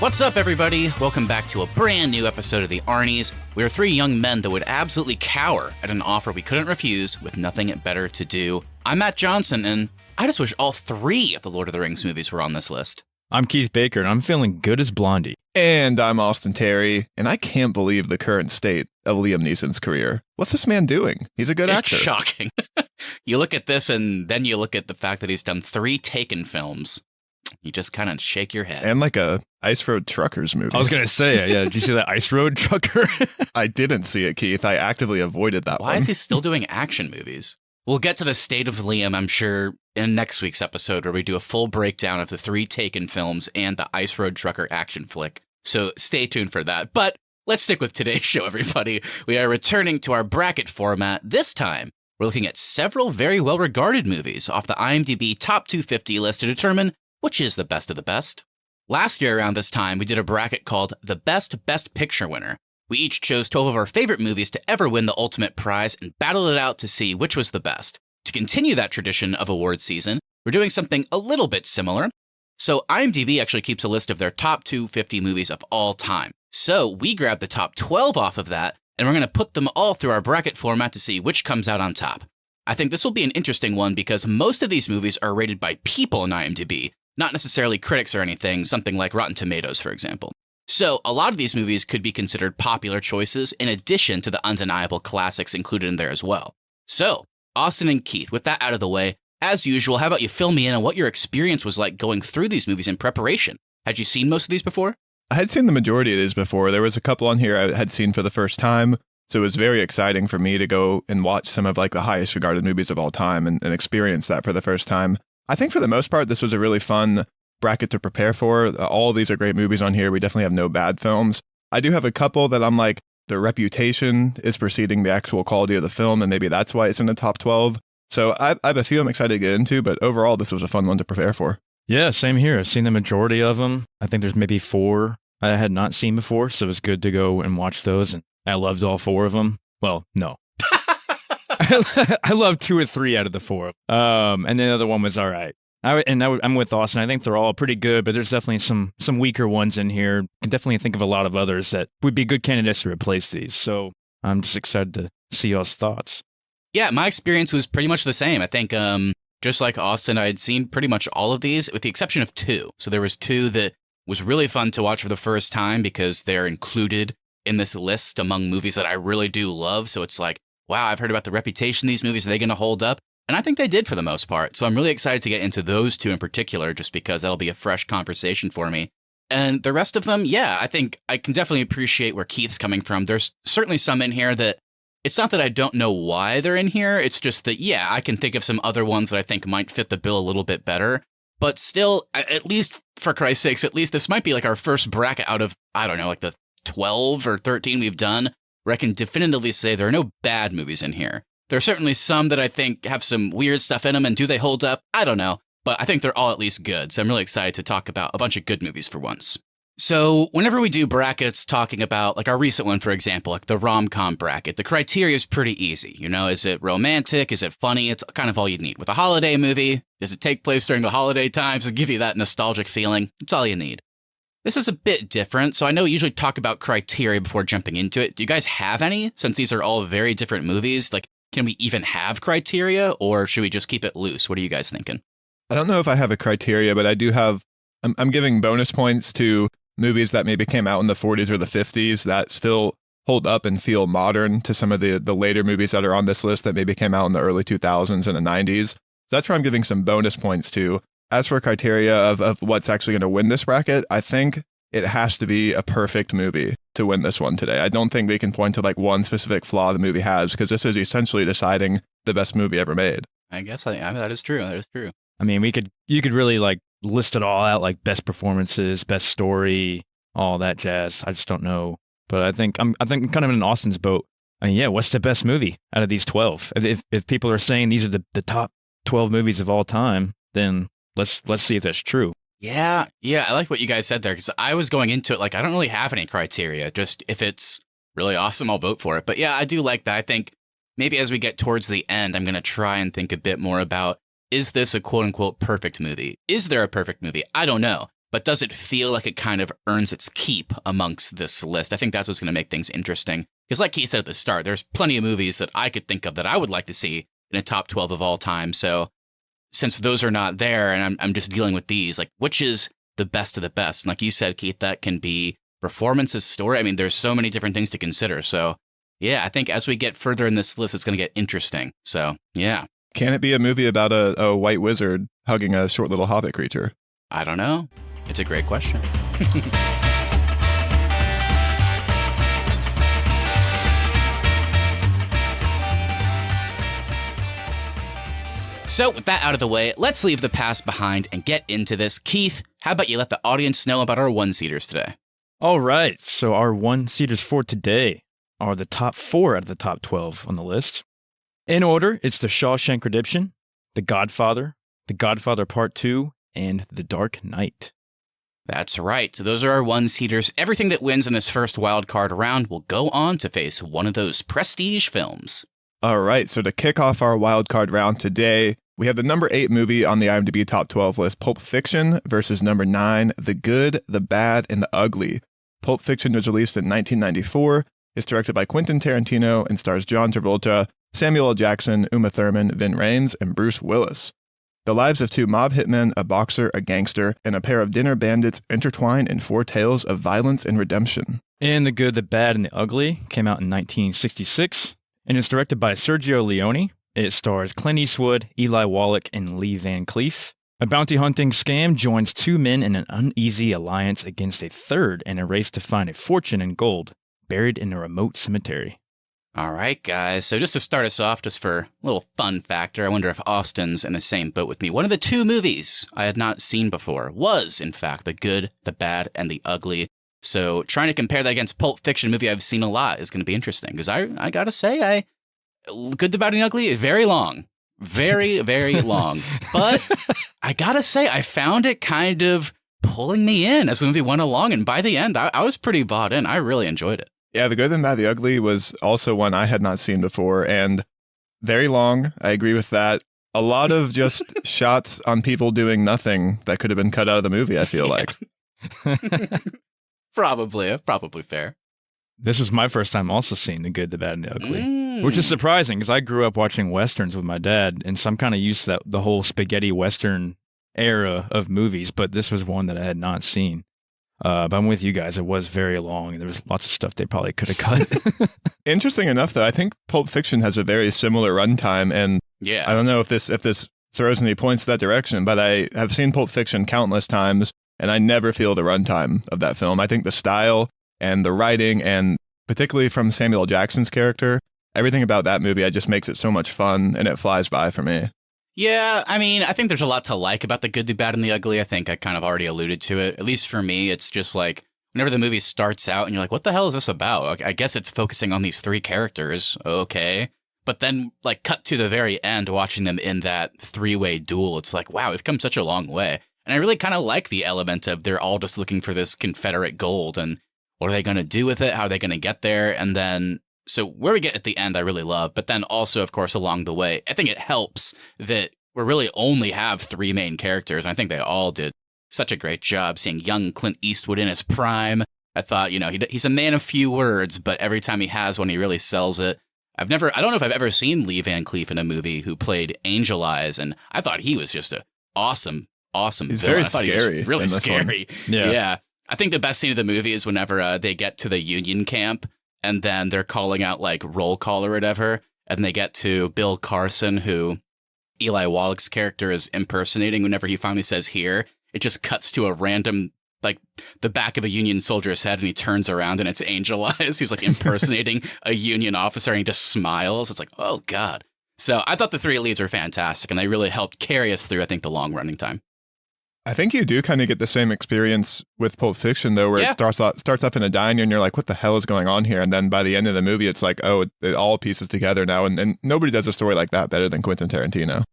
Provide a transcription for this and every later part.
What's up, everybody? Welcome back to a brand new episode of the Arnies. We are three young men that would absolutely cower at an offer we couldn't refuse with nothing better to do. I'm Matt Johnson, and I just wish all three of the Lord of the Rings movies were on this list. I'm Keith Baker, and I'm feeling good as Blondie. And I'm Austin Terry, and I can't believe the current state of Liam Neeson's career. What's this man doing? He's a good actor. It's shocking. You look at this, and then you look at the fact that he's done 3 Taken films. You just kind of shake your head. And like a Ice Road Truckers movie. I was going to say, yeah, did you see that Ice Road Trucker? I didn't see it, Keith. I actively avoided that one. Why is he still doing action movies? We'll get to the state of Liam, I'm sure, in next week's episode, where we do a full breakdown of the 3 Taken films and the Ice Road Trucker action flick. So stay tuned for that. But let's stick with today's show, everybody. We are returning to our bracket format. This time, we're looking at several very well-regarded movies off the IMDb Top 250 list to determine which is the best of the best. Last year around this time, we did a bracket called the Best Picture Winner. We each chose 12 of our favorite movies to ever win the ultimate prize and battled it out to see which was the best. To continue that tradition of award season, we're doing something a little bit similar. So IMDb actually keeps a list of their top 250 movies of all time. So we grabbed the top 12 off of that, and we're going to put them all through our bracket format to see which comes out on top. I think this will be an interesting one because most of these movies are rated by people in IMDb, not necessarily critics or anything, something like Rotten Tomatoes, for example. So a lot of these movies could be considered popular choices in addition to the undeniable classics included in there as well. So, Austin and Keith, with that out of the way, as usual, how about you fill me in on what your experience was like going through these movies in preparation? Had you seen most of these before? I had seen the majority of these before. There was a couple on here I had seen for the first time, so it was very exciting for me to go and watch some of like the highest regarded movies of all time and experience that for the first time. I think for the most part, this was a really fun bracket to prepare for. All of these are great movies on here. We definitely have no bad films. I do have a couple that I'm like, the reputation is preceding the actual quality of the film, and maybe that's why it's in the top 12. So I have a few I'm excited to get into, but overall, this was a fun one to prepare for. Yeah, same here. I've seen the majority of them. I think there's maybe 4 I had not seen before, so it was good to go and watch those, and I loved all 4 of them. Well, no. I loved 2 or 3 out of the 4. And the other one was all right. I'm with Austin. I think they're all pretty good, but there's definitely some weaker ones in here. Can definitely think of a lot of others that would be good candidates to replace these. So I'm just excited to see y'all's thoughts. Yeah, my experience was pretty much the same. I think just like Austin, I had seen pretty much all of these with the exception of 2. So there was 2 that was really fun to watch for the first time because they're included in this list among movies that I really do love. So it's like, wow, I've heard about the reputation of these movies. Are they going to hold up? And I think they did for the most part. So I'm really excited to get into those 2 in particular, just because that'll be a fresh conversation for me. And the rest of them, yeah, I think I can definitely appreciate where Keith's coming from. There's certainly some in here that it's not that I don't know why they're in here. It's just that, yeah, I can think of some other ones that I think might fit the bill a little bit better. But still, at least for Christ's sakes, at least this might be like our first bracket out of, I don't know, like the 12 or 13 we've done, where I can definitively say there are no bad movies in here. There are certainly some that I think have some weird stuff in them, and do they hold up? I don't know, but I think they're all at least good, so I'm really excited to talk about a bunch of good movies for once. So whenever we do brackets talking about, like our recent one, for example, like the rom-com bracket, the criteria is pretty easy. You know, is it romantic? Is it funny? It's kind of all you need. With a holiday movie, does it take place during the holiday times to give you that nostalgic feeling? It's all you need. This is a bit different, so I know we usually talk about criteria before jumping into it. Do you guys have any, since these are all very different movies? Like, can we even have criteria, or should we just keep it loose? What are you guys thinking? I don't know if I have a criteria, but I do have, I'm giving bonus points to movies that maybe came out in the 40s or the 50s that still hold up and feel modern to some of the later movies that are on this list that maybe came out in the early 2000s and the 90s. That's where I'm giving some bonus points to. As for criteria of what's actually going to win this bracket, I think it has to be a perfect movie to win this one today. I don't think we can point to like one specific flaw the movie has, because this is essentially deciding the best movie ever made. I guess that is true. That is true. I mean, you could really like list it all out, like best performances, best story, all that jazz. I just don't know, but I think I'm kind of in Austin's boat. I mean, yeah, what's the best movie out of these 12? If people are saying these are the top 12 movies of all time, then let's see if that's true. Yeah, I like what you guys said there, because I was going into it like I don't really have any criteria. Just if it's really awesome, I'll vote for it. But yeah, I do like that. I think maybe as we get towards the end, I'm going to try and think a bit more about, is this a quote-unquote perfect movie? Is there a perfect movie? I don't know. but does it feel like it kind of earns its keep amongst this list? I think that's what's going to make things interesting. Because like he said at the start, there's plenty of movies that I could think of that I would like to see in a top 12 of all time. So since those are not there and I'm just dealing with these, like, which is the best of the best? And like you said, Keith, that can be performances, story. I mean, there's so many different things to consider. So yeah, I think as we get further in this list, it's going to get interesting. So yeah. Can it be a movie about a white wizard hugging a short little hobbit creature? I don't know. It's a great question. So with that out of the way, let's leave the past behind and get into this. Keith, how about you let the audience know about our one-seaters today? All right, so our one-seaters for today are the top 4 out of the top 12 on the list. In order, it's The Shawshank Redemption, The Godfather Part 2, and The Dark Knight. That's right. So those are our one-seaters. Everything that wins in this first wild card round will go on to face one of those prestige films. All right, so to kick off our wild card round today, we have the number 8 movie on the IMDb top 12 list, Pulp Fiction, versus number 9, The Good, the Bad, and the Ugly. Pulp Fiction was released in 1994. It's directed by Quentin Tarantino and stars John Travolta, Samuel L. Jackson, Uma Thurman, Vin Rames, and Bruce Willis. The lives of 2 mob hitmen, a boxer, a gangster, and a pair of dinner bandits intertwine in 4 tales of violence and redemption. And The Good, the Bad, and the Ugly came out in 1966, and it's directed by Sergio Leone. It stars Clint Eastwood, Eli Wallach, and Lee Van Cleef. A bounty hunting scam joins 2 men in an uneasy alliance against a third in a race to find a fortune in gold buried in a remote cemetery. All right, guys. So just to start us off, just for a little fun factor, I wonder if Austin's in the same boat with me. One of the 2 movies I had not seen before was, in fact, The Good, the Bad, and the Ugly. So trying to compare that against Pulp Fiction, a movie I've seen a lot, is going to be interesting. Because I got to say, Good, the Bad, and the Ugly is very long. Very, very long. But I got to say, I found it kind of pulling me in as the movie went along. And by the end, I was pretty bought in. I really enjoyed it. Yeah, The Good, the Bad, the Ugly was also one I had not seen before, and very long. I agree with that. A lot of just shots on people doing nothing that could have been cut out of the movie, I feel like. Probably fair. This was my first time also seeing The Good, the Bad, and the Ugly, which is surprising because I grew up watching Westerns with my dad, and so I'm kind of used to the whole spaghetti Western era of movies, but this was one that I had not seen. But I'm with you guys. It was very long, and there was lots of stuff they probably could have cut. Interesting enough, though, I think Pulp Fiction has a very similar runtime, and yeah, I don't know if this throws any points that direction, but I have seen Pulp Fiction countless times, and I never feel the runtime of that film. I think the style and the writing, and particularly from Samuel L. Jackson's character, everything about that movie just makes it so much fun, and it flies by for me. Yeah, I mean, I think there's a lot to like about The Good, the Bad, and the Ugly. I think I kind of already alluded to it. At least for me, it's just like, whenever the movie starts out and you're like, what the hell is this about? I guess it's focusing on these 3 characters, okay. But then, like, cut to the very end, watching them in that 3-way duel, it's like, wow, we've come such a long way. And I really kind of like the element of they're all just looking for this Confederate gold, and what are they going to do with it? How are they going to get there? And then, so where we get at the end, I really love. But then also, of course, along the way, I think it helps that we really only have 3 main characters. And I think they all did such a great job seeing young Clint Eastwood in his prime. I thought, he's a man of few words, but every time he has one, he really sells it. I don't know if I've ever seen Lee Van Cleef in a movie who played Angel Eyes, and I thought he was just a awesome He's villain. very scary. He was really scary. Yeah. I think the best scene of the movie is whenever they get to the Union camp, and then they're calling out like roll call or whatever, and they get to Bill Carson, who Eli Wallach's character is impersonating. Whenever he finally says here, it just cuts to a random, like, the back of a Union soldier's head, and he turns around and it's Angel Eyes. He's like impersonating a Union officer, and he just smiles. It's like, oh God. So I thought the 3 leads were fantastic, and they really helped carry us through, I think, the long running time. I think you do kind of get the same experience with Pulp Fiction, though, where it starts up in a diner and you're like, what the hell is going on here? And then by the end of the movie, it's like, oh, it all pieces together now. And nobody does a story like that better than Quentin Tarantino.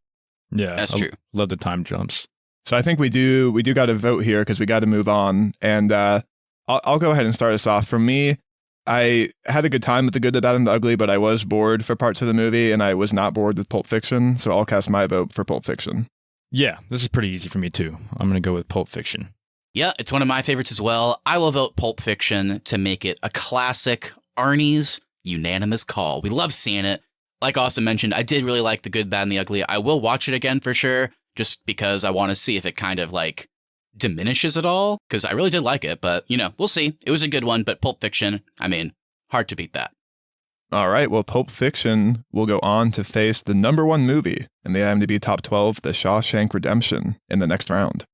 Yeah, that's true. Love the time jumps. So I think we do got to vote here because we got to move on. And I'll go ahead and start us off. For me, I had a good time with The Good, the Bad, and the Ugly, but I was bored for parts of the movie, and I was not bored with Pulp Fiction. So I'll cast my vote for Pulp Fiction. Yeah, this is pretty easy for me too. I'm going to go with Pulp Fiction. Yeah, it's one of my favorites as well. I will vote Pulp Fiction to make it a classic. Arnie's unanimous call. We love seeing it. Like Austin mentioned, I did really like The Good, Bad, and the Ugly. I will watch it again for sure, just because I want to see if it kind of like diminishes it all, because I really did like it. But, we'll see. It was a good one, but Pulp Fiction, hard to beat that. All right, well, Pulp Fiction will go on to face the number one movie in the IMDb Top 12, The Shawshank Redemption, in the next round.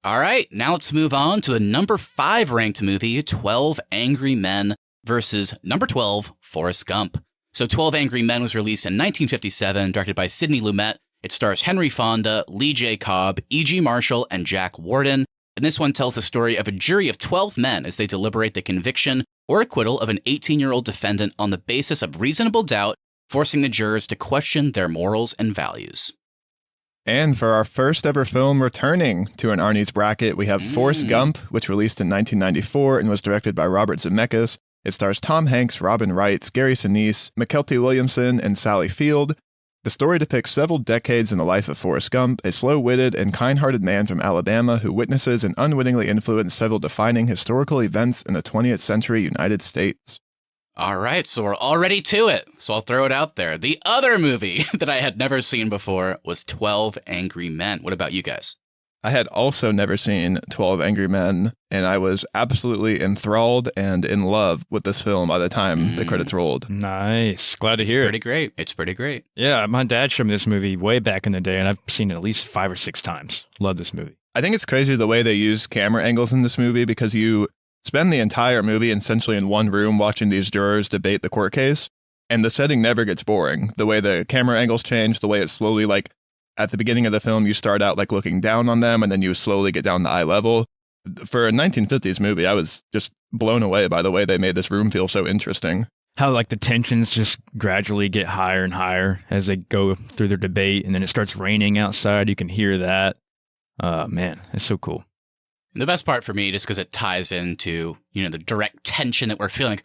All right, now let's move on to the number 5 ranked movie, 12 Angry Men versus number 12, Forrest Gump. So 12 Angry Men was released in 1957, directed by Sidney Lumet. It stars Henry Fonda, Lee J. Cobb, E.G. Marshall, and Jack Warden. And this one tells the story of a jury of 12 men as they deliberate the conviction or acquittal of an 18-year-old defendant on the basis of reasonable doubt, forcing the jurors to question their morals and values. And for our first ever film returning to an Arnies bracket, we have Forrest Gump, which released in 1994 and was directed by Robert Zemeckis. It stars Tom Hanks, Robin Wright, Gary Sinise, McKelty Williamson, and Sally Field. The story depicts several decades in the life of Forrest Gump, a slow-witted and kind-hearted man from Alabama who witnesses and unwittingly influences several defining historical events in the 20th century United States. All right, so we're already to it. So I'll throw it out there. The other movie that I had never seen before was 12 Angry Men. What about you guys? I had also never seen 12 Angry Men, and I was absolutely enthralled and in love with this film by the time the credits rolled. Nice. Glad to hear it. It's pretty great. Yeah, my dad showed me this movie way back in the day, and I've seen it at least 5 or 6 times. Love this movie. I think it's crazy the way they use camera angles in this movie, because you spend the entire movie essentially in one room watching these jurors debate the court case, and the setting never gets boring. The way the camera angles change, the way it slowly, like, at the beginning of the film, you start out like looking down on them, and then you slowly get down to eye level. For a 1950s movie, I was just blown away by the way they made this room feel so interesting. How like the tensions just gradually get higher and higher as they go through their debate, and then it starts raining outside. You can hear that. Man, it's so cool. And the best part for me, just because it ties into, the direct tension that we're feeling.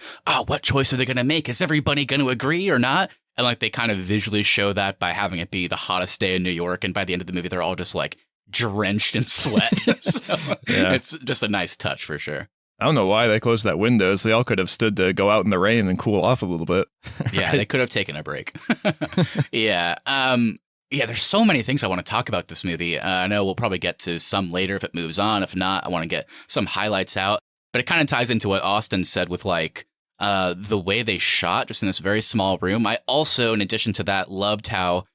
What choice are they going to make? Is everybody going to agree or not? And like they kind of visually show that by having it be the hottest day in New York. And by the end of the movie, they're all just like drenched in sweat. So It's just a nice touch for sure. I don't know why they closed that windows. They all could have stood to go out in the rain and cool off a little bit. Yeah, they could have taken a break. Yeah. There's so many things I want to talk about this movie. I know we'll probably get to some later if it moves on. If not, I want to get some highlights out. But it kind of ties into what Austin said with like the way they shot just in this very small room. I also, in addition to that, loved how,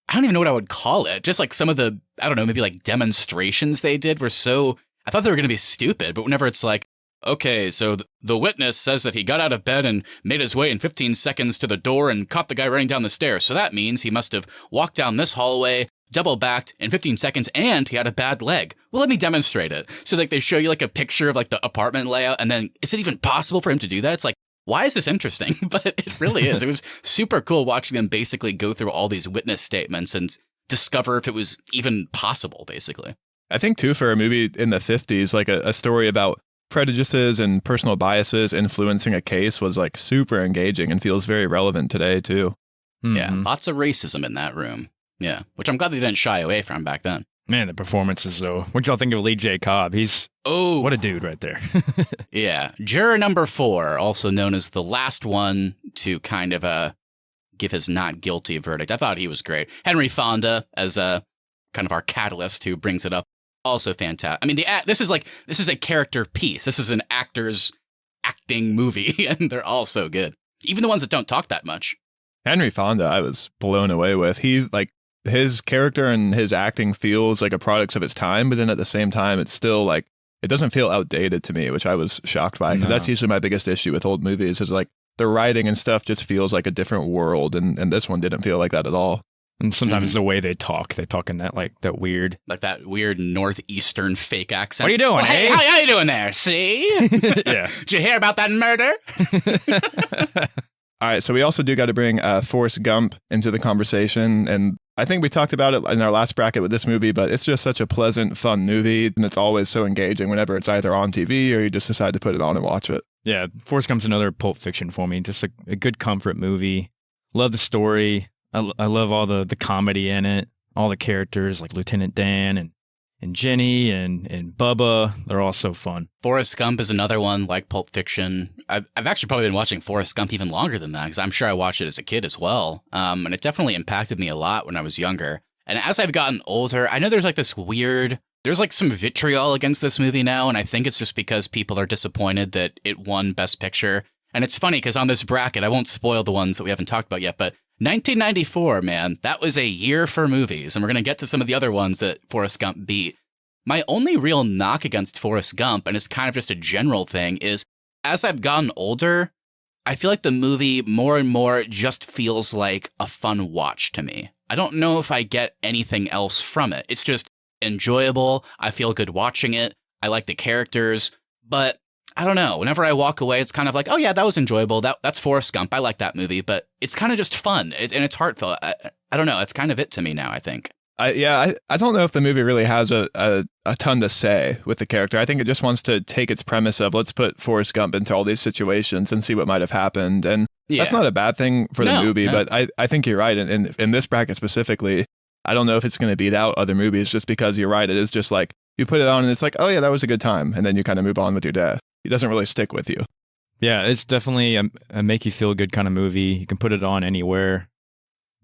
I don't even know what I would call it. Just like some of the, I don't know, maybe like demonstrations they did were so, I thought they were going to be stupid, but whenever it's like, okay, so the witness says that he got out of bed and made his way in 15 seconds to the door and caught the guy running down the stairs. So that means he must have walked down this hallway, double backed in 15 seconds, and he had a bad leg. Well, let me demonstrate it. So like they show you like a picture of like the apartment layout, and then is it even possible for him to do that? It's like, why is this interesting? But it really is. It was super cool watching them basically go through all these witness statements and discover if it was even possible, basically. I think, too, for a movie in the 50s, like a story about prejudices and personal biases influencing a case was like super engaging and feels very relevant today, too. Mm-hmm. Yeah, lots of racism in that room. Yeah, which I'm glad they didn't shy away from back then. Man, the performances, though. What'd y'all think of Lee J. Cobb? What a dude right there. Yeah. Juror number 4, also known as the last one to kind of give his not guilty verdict. I thought he was great. Henry Fonda as a kind of our catalyst who brings it up. Also fantastic. I mean, this is a character piece. This is an actor's acting movie, and they're all so good. Even the ones that don't talk that much. Henry Fonda, I was blown away with. His character and his acting feels like a product of its time, but then at the same time, it's still like, it doesn't feel outdated to me, which I was shocked by. No. That's usually my biggest issue with old movies is like the writing and stuff just feels like a different world. And this one didn't feel like that at all. And sometimes the way they talk in that weird northeastern fake accent. What are you doing, hey? How you doing there? See? Yeah. Did you hear about that murder? All right, so we also do got to bring Forrest Gump into the conversation, and I think we talked about it in our last bracket with this movie, but it's just such a pleasant, fun movie, and it's always so engaging whenever it's either on TV or you just decide to put it on and watch it. Yeah, Forrest Gump's another Pulp Fiction for me, just a good comfort movie. Love the story. I love all the comedy in it, all the characters like Lieutenant Dan, and and Jenny and Bubba. They're all so fun. Forrest Gump is another one, like Pulp Fiction. I've actually probably been watching Forrest Gump even longer than that, because I'm sure I watched it as a kid as well. And it definitely impacted me a lot when I was younger. And as I've gotten older, I know there's like this weird, there's like some vitriol against this movie now, and I think it's just because people are disappointed that it won Best Picture. And it's funny, because on this bracket, I won't spoil the ones that we haven't talked about yet, but 1994, man, that was a year for movies, and we're going to get to some of the other ones that Forrest Gump beat. My only real knock against Forrest Gump, and it's kind of just a general thing, is as I've gotten older, I feel like the movie more and more just feels like a fun watch to me. I don't know if I get anything else from it. It's just enjoyable. I feel good watching it. I like the characters, but I don't know. Whenever I walk away, it's kind of like, oh yeah, that was enjoyable. That's Forrest Gump. I like that movie, but it's kind of just fun and it's heartfelt. I don't know. It's kind of it to me now, I think. I don't know if the movie really has a ton to say with the character. I think it just wants to take its premise of let's put Forrest Gump into all these situations and see what might have happened. And that's not a bad thing for the movie, but I think you're right. And in this bracket specifically, I don't know if it's going to beat out other movies just because you're right. It is just like you put it on and it's like, oh yeah, that was a good time. And then you kind of move on with your day. It doesn't really stick with you. Yeah, it's definitely a make you feel good kind of movie. You can put it on anywhere.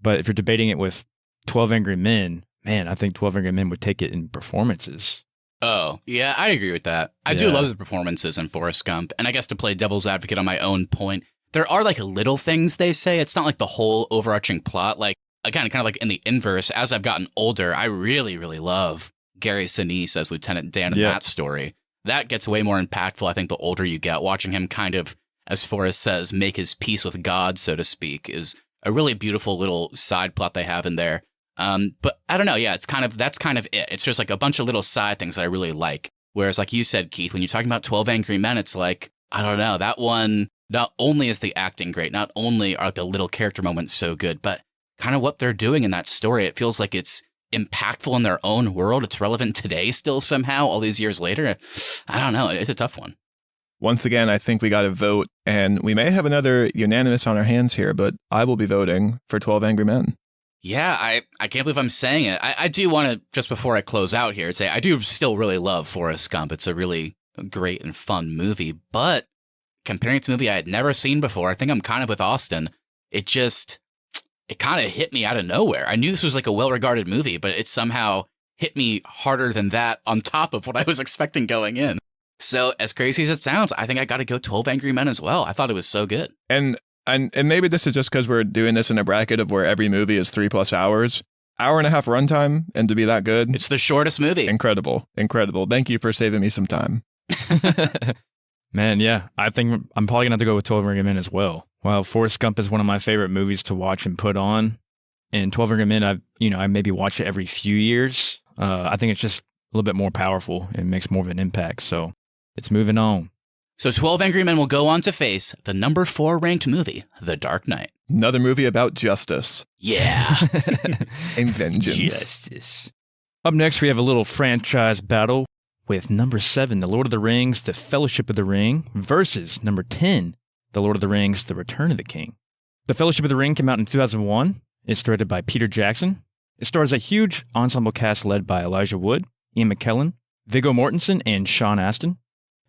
But if you're debating it with 12 Angry Men, man, I think 12 Angry Men would take it in performances. Oh, yeah, I agree with that. I do love the performances in Forrest Gump. And I guess to play devil's advocate on my own point, there are like little things they say. It's not like the whole overarching plot. Like, again, kind of like in the inverse, as I've gotten older, I really, really love Gary Sinise as Lieutenant Dan in that story. That gets way more impactful, I think, the older you get. Watching him kind of, as Forrest says, make his peace with God, so to speak, is a really beautiful little side plot they have in there. But I don't know. Yeah, that's kind of it. It's just like a bunch of little side things that I really like. Whereas, like you said, Keith, when you're talking about 12 Angry Men, it's like, I don't know, that one, not only is the acting great, not only are the little character moments so good, but kind of what they're doing in that story. It feels like it's impactful in their own world. It's relevant today still somehow, all these years later. I don't know. It's a tough one. Once again, I think we got to vote, and we may have another unanimous on our hands here, but I will be voting for 12 Angry Men. Yeah, I can't believe I'm saying it. I do want to, just before I close out here, say I do still really love Forrest Gump. It's a really great and fun movie, but comparing it to a movie I had never seen before, I think I'm kind of with Austin. It kind of hit me out of nowhere. I knew this was like a well-regarded movie, but it somehow hit me harder than that on top of what I was expecting going in. So as crazy as it sounds, I think I got to go 12 Angry Men as well. I thought it was so good. And maybe this is just because we're doing this in a bracket of where every movie is 3+ hours. Hour and a half runtime, and to be that good. It's the shortest movie. Incredible. Thank you for saving me some time. Man, yeah. I think I'm probably going to have to go with 12 Angry Men as well. While Forrest Gump is one of my favorite movies to watch and put on, and 12 Angry Men, I maybe watch it every few years. I think it's just a little bit more powerful and makes more of an impact. So it's moving on. So 12 Angry Men will go on to face the number 4 ranked movie, The Dark Knight. Another movie about justice. Yeah. And vengeance. Justice. Up next, we have a little franchise battle with number 7, The Lord of the Rings, The Fellowship of the Ring, versus number 10, The Lord of the Rings, The Return of the King. The Fellowship of the Ring came out in 2001. It's directed by Peter Jackson. It stars a huge ensemble cast led by Elijah Wood, Ian McKellen, Viggo Mortensen, and Sean Astin.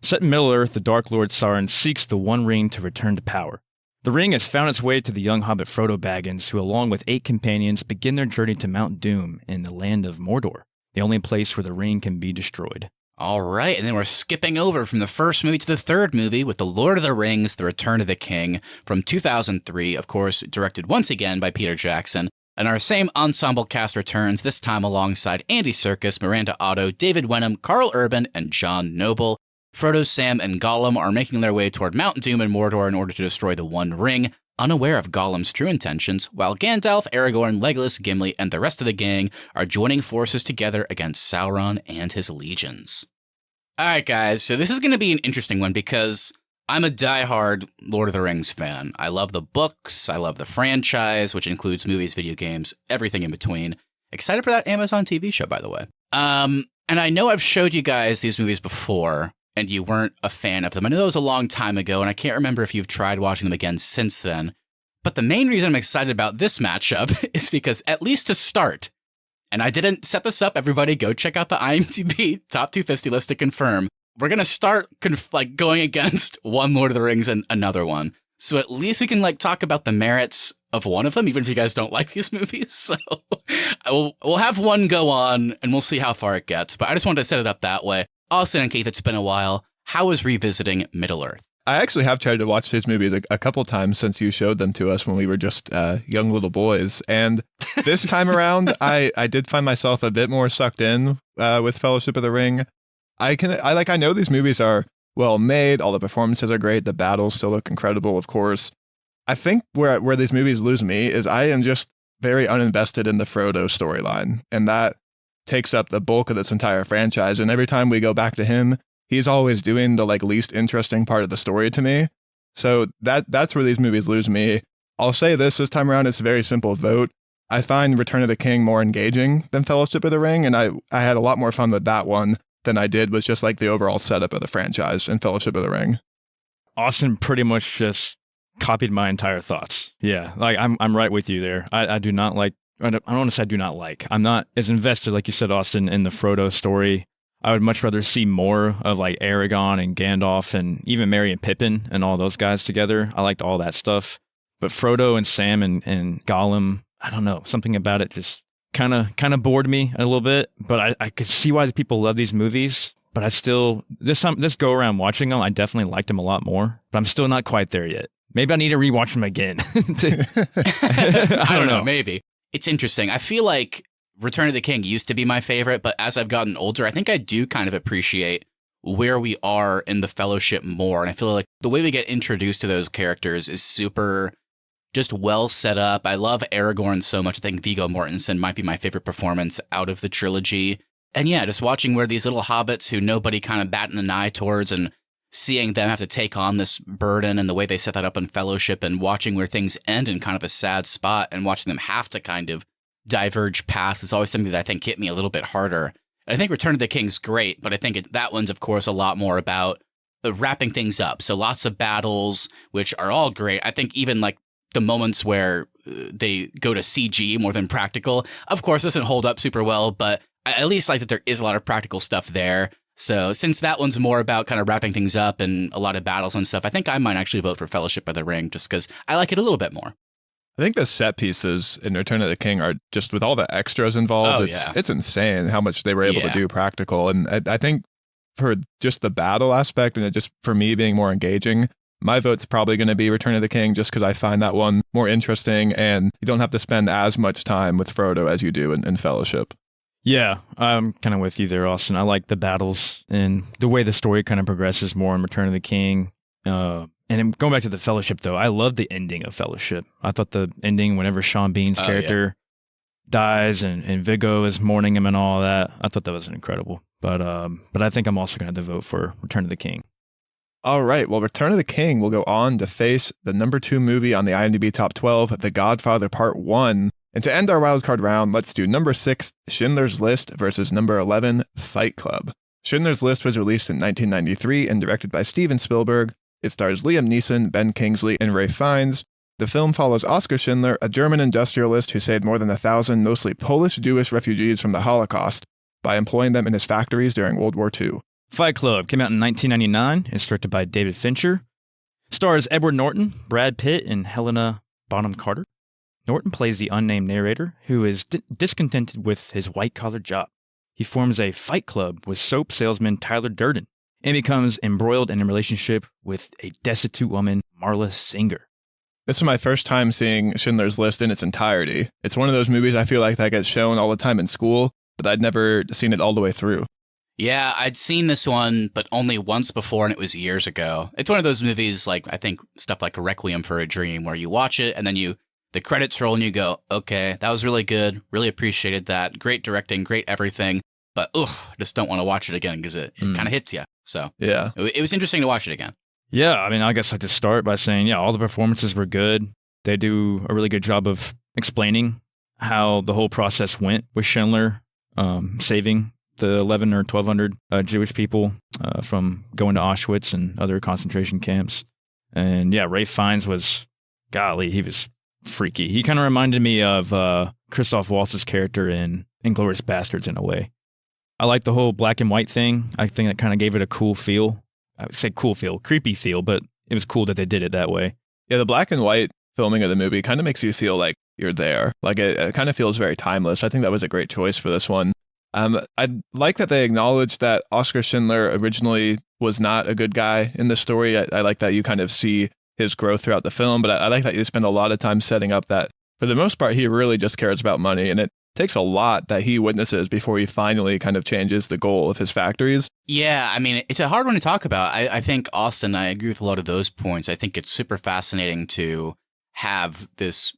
Set in Middle-earth, the Dark Lord Sauron seeks the One Ring to return to power. The ring has found its way to the young hobbit Frodo Baggins, who along with 8 companions begin their journey to Mount Doom in the land of Mordor, the only place where the ring can be destroyed. All right, and then we're skipping over from the first movie to the third movie with The Lord of the Rings, The Return of the King from 2003, of course, directed once again by Peter Jackson. And our same ensemble cast returns, this time alongside Andy Serkis, Miranda Otto, David Wenham, Carl Urban, and John Noble. Frodo, Sam, and Gollum are making their way toward Mount Doom in Mordor in order to destroy the One Ring, unaware of Gollum's true intentions, while Gandalf, Aragorn, Legolas, Gimli, and the rest of the gang are joining forces together against Sauron and his legions. All right, guys, so this is going to be an interesting one because I'm a diehard Lord of the Rings fan. I love the books, I love the franchise, which includes movies, video games, everything in between. Excited for that Amazon TV show, by the way. And I know I've showed you guys these movies before, and you weren't a fan of them. I know that was a long time ago, and I can't remember if you've tried watching them again since then. But the main reason I'm excited about this matchup is because, at least to start, And I didn't set this up. Everybody go check out the IMDb top 250 list to confirm. We're going to start going against one Lord of the Rings and another one. So at least we can talk about the merits of one of them, even if you guys don't like these movies. So we'll have one go on and we'll see how far it gets. But I just wanted to set it up that way. Austin and Keith, it's been a while. How was revisiting Middle-earth? I actually have tried to watch these movies a couple times since you showed them to us when we were just young little boys. And this time around, I did find myself a bit more sucked in with Fellowship of the Ring. I know these movies are well made. All the performances are great. The battles still look incredible, of course. I think where these movies lose me is I am just very uninvested in the Frodo storyline. And that takes up the bulk of this entire franchise. And every time we go back to him, he's always doing the least interesting part of the story to me. So that's where these movies lose me. I'll say this time around, it's a very simple vote. I find Return of the King more engaging than Fellowship of the Ring, and I had a lot more fun with that one than I did with just the overall setup of the franchise in Fellowship of the Ring. Austin pretty much just copied my entire thoughts. Yeah, I'm right with you there. I do not like, I don't want to say I do not like. I'm not as invested, like you said, Austin, in the Frodo story. I would much rather see more of Aragorn and Gandalf and even Merry and Pippin and all those guys together. I liked all that stuff. But Frodo and Sam and Gollum, I don't know, something about it just kind of bored me a little bit. But I could see why people love these movies. But I still, this go around watching them, I definitely liked them a lot more. But I'm still not quite there yet. Maybe I need to rewatch them again. I don't know, maybe. It's interesting. I feel like Return of the King used to be my favorite, but as I've gotten older, I think I do kind of appreciate where we are in the Fellowship more. And I feel like the way we get introduced to those characters is super just well set up. I love Aragorn so much. I think Viggo Mortensen might be my favorite performance out of the trilogy. And yeah, just watching where these little hobbits who nobody kind of batting an eye towards and seeing them have to take on this burden and the way they set that up in Fellowship and watching where things end in kind of a sad spot and watching them have to kind of diverge paths is always something that I think hit me a little bit harder. I think Return of the King's great, but I think that one's, of course, a lot more about wrapping things up. So lots of battles, which are all great. I think even the moments where they go to CG more than practical, of course, doesn't hold up super well, but I at least like that there is a lot of practical stuff there. So since that one's more about kind of wrapping things up and a lot of battles and stuff, I think I might actually vote for Fellowship of the Ring just because I like it a little bit more. I think the set pieces in Return of the King are just with all the extras involved. It's insane how much they were able to do practical. And I think for just the battle aspect and it just for me being more engaging, my vote's probably going to be Return of the King just because I find that one more interesting and you don't have to spend as much time with Frodo as you do in Fellowship. Yeah, I'm kind of with you there, Austin. I like the battles and the way the story kind of progresses more in Return of the King. And going back to the Fellowship, though, I love the ending of Fellowship. I thought the ending, whenever Sean Bean's character dies and Viggo is mourning him and all that, I thought that was incredible. But I think I'm also going to have to vote for Return of the King. All right, well, Return of the King will go on to face the number 2 movie on the IMDb Top 12, The Godfather Part 1. And to end our wildcard round, let's do number 6, Schindler's List versus number 11, Fight Club. Schindler's List was released in 1993 and directed by Steven Spielberg. It stars Liam Neeson, Ben Kingsley, and Ralph Fiennes. The film follows Oskar Schindler, a German industrialist who saved more than 1,000 mostly Polish-Jewish refugees from the Holocaust by employing them in his factories during World War II. Fight Club came out in 1999. It's directed by David Fincher. Stars Edward Norton, Brad Pitt, and Helena Bonham Carter. Norton plays the unnamed narrator who is discontented with his white-collar job. He forms a fight club with soap salesman Tyler Durden and becomes embroiled in a relationship with a destitute woman, Marla Singer. This is my first time seeing Schindler's List in its entirety. It's one of those movies I feel like that gets shown all the time in school, but I'd never seen it all the way through. Yeah, I'd seen this one, but only once before, and it was years ago. It's one of those movies, I think stuff like Requiem for a Dream, where you watch it and then the credits roll and you go, okay, that was really good. Really appreciated that. Great directing, great everything. But I just don't want to watch it again because it kind of hits you. So yeah, it was interesting to watch it again. Yeah, I mean, I guess I just start by saying, all the performances were good. They do a really good job of explaining how the whole process went with Schindler saving the 11 or 1,200 Jewish people from going to Auschwitz and other concentration camps. And yeah, Ralph Fiennes was, golly, he was freaky. He kind of reminded me of Christoph Waltz's character in Inglourious Bastards in a way. I like the whole black and white thing. I think that kind of gave it a cool feel. I would say cool feel, creepy feel, but it was cool that they did it that way. Yeah, the black and white filming of the movie kind of makes you feel like you're there. Like it kind of feels very timeless. I think that was a great choice for this one. I like that they acknowledged that Oskar Schindler originally was not a good guy in the story. I like that you kind of see his growth throughout the film, but I like that you spend a lot of time setting up that for the most part, he really just cares about money. And it takes a lot that he witnesses before he finally kind of changes the goal of his factories. Yeah, I mean, it's a hard one to talk about. I think, Austin, I agree with a lot of those points. I think it's super fascinating to have this.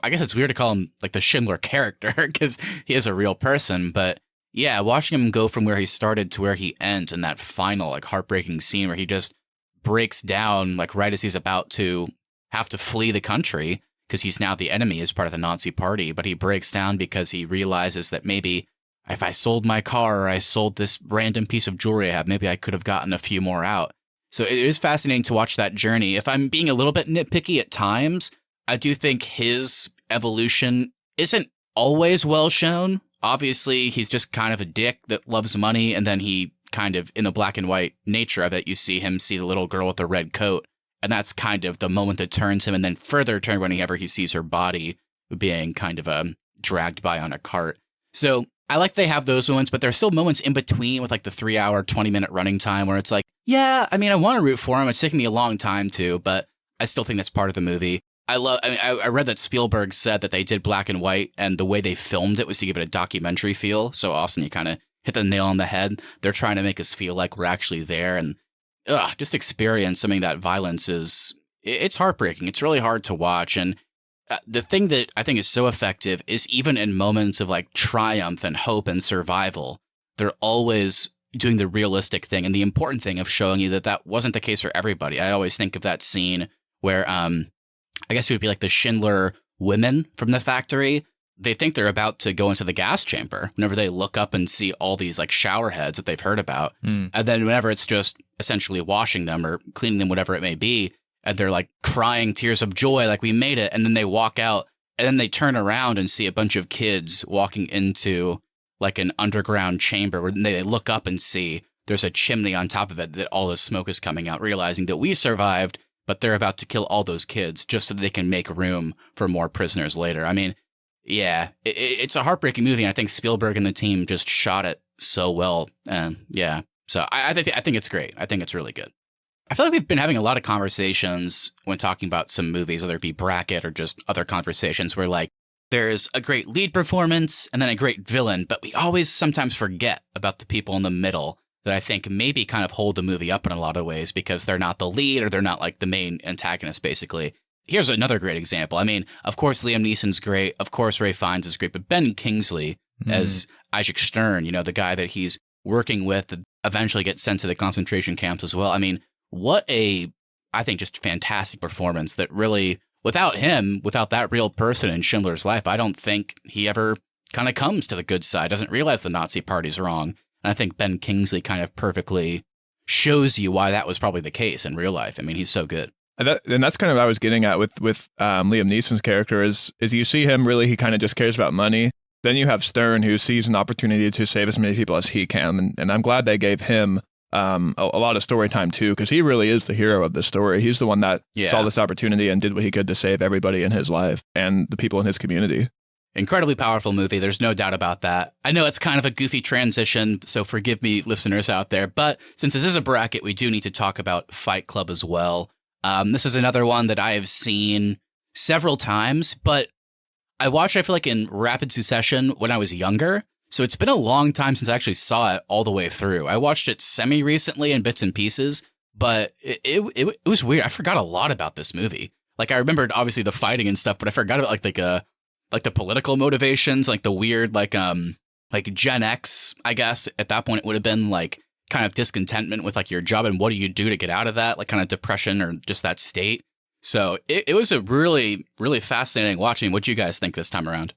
I guess it's weird to call him like the Schindler character because he is a real person. But yeah, watching him go from where he started to where he ends in that final like heartbreaking scene where he just breaks down like right as he's about to have to flee the country because he's now the enemy as part of the Nazi party. But he breaks down because he realizes that maybe if I sold my car or I sold this random piece of jewelry I have, maybe I could have gotten a few more out. So it is fascinating to watch that journey. If I'm being a little bit nitpicky at times, I do think his evolution isn't always well shown. Obviously, he's just kind of a dick that loves money, and then he kind of, in the black and white nature of it, you see him see the little girl with the red coat, and that's kind of the moment that turns him, and then further turn whenever he sees her body being kind of dragged by on a cart. So I like they have those moments, but there's still moments in between with like the 3-hour, 20-minute running time where it's like, yeah, I mean, I want to root for him. It's taking me a long time to, but I still think that's part of the movie. I read that Spielberg said that they did black and white, and the way they filmed it was to give it a documentary feel. So, Austin, you kind of hit the nail on the head. They're trying to make us feel like we're actually there, and just experience something that violence is. It's heartbreaking. It's really hard to watch, and the thing that I think is so effective is even in moments of like triumph and hope and survival, they're always doing the realistic thing and the important thing of showing you that that wasn't the case for everybody. I always think of that scene where I guess it would be like the Schindler women from the factory. They think they're about to go into the gas chamber whenever they look up and see all these like shower heads that they've heard about. And then whenever it's just essentially washing them or cleaning them, whatever it may be, and they're like crying tears of joy, like we made it. And then they walk out and then they turn around and see a bunch of kids walking into like an underground chamber where they look up and see there's a chimney on top of it that all the smoke is coming out, realizing that we survived, but they're about to kill all those kids just so that they can make room for more prisoners later. I mean, yeah, it's a heartbreaking movie, and I think Spielberg and the team just shot it so well. Yeah, so I think it's great. I think it's really good. I feel like we've been having a lot of conversations when talking about some movies, whether it be Bracket or just other conversations, where like there's a great lead performance and then a great villain, but we always sometimes forget about the people in the middle that I think maybe kind of hold the movie up in a lot of ways because they're not the lead or they're not like the main antagonist, basically. Here's another great example. I mean, of course, Liam Neeson's great. Of course, Ralph Fiennes is great. But Ben Kingsley as Isaac Stern, you know, the guy that he's working with that eventually gets sent to the concentration camps as well. I mean, what a, I think, just fantastic performance that really, without him, without that real person in Schindler's life, I don't think he ever kind of comes to the good side, doesn't realize the Nazi party's wrong. And I think Ben Kingsley kind of perfectly shows you why that was probably the case in real life. I mean, he's so good. And that's kind of what I was getting at with Liam Neeson's character is you see him really, he kind of just cares about money. Then you have Stern, who sees an opportunity to save as many people as he can. And I'm glad they gave him a lot of story time, too, because he really is the hero of the story. He's the one that saw this opportunity and did what he could to save everybody in his life and the people in his community. Incredibly powerful movie. There's no doubt about that. I know it's kind of a goofy transition, so forgive me, listeners out there. But since this is a bracket, we do need to talk about Fight Club as well. This is another one that I have seen several times, but I watched, I feel like, in rapid succession when I was younger. So it's been a long time since I actually saw it all the way through. I watched it semi-recently in bits and pieces, but it was weird. I forgot a lot about this movie. Like, I remembered, obviously, the fighting and stuff, but I forgot about, like the political motivations, like the weird, like Gen X, I guess. At that point, it would have been, like, kind of discontentment with, like, your job and what do you do to get out of that, like, kind of depression or just that state. So it was a really, really fascinating watching. What do you guys think this time around?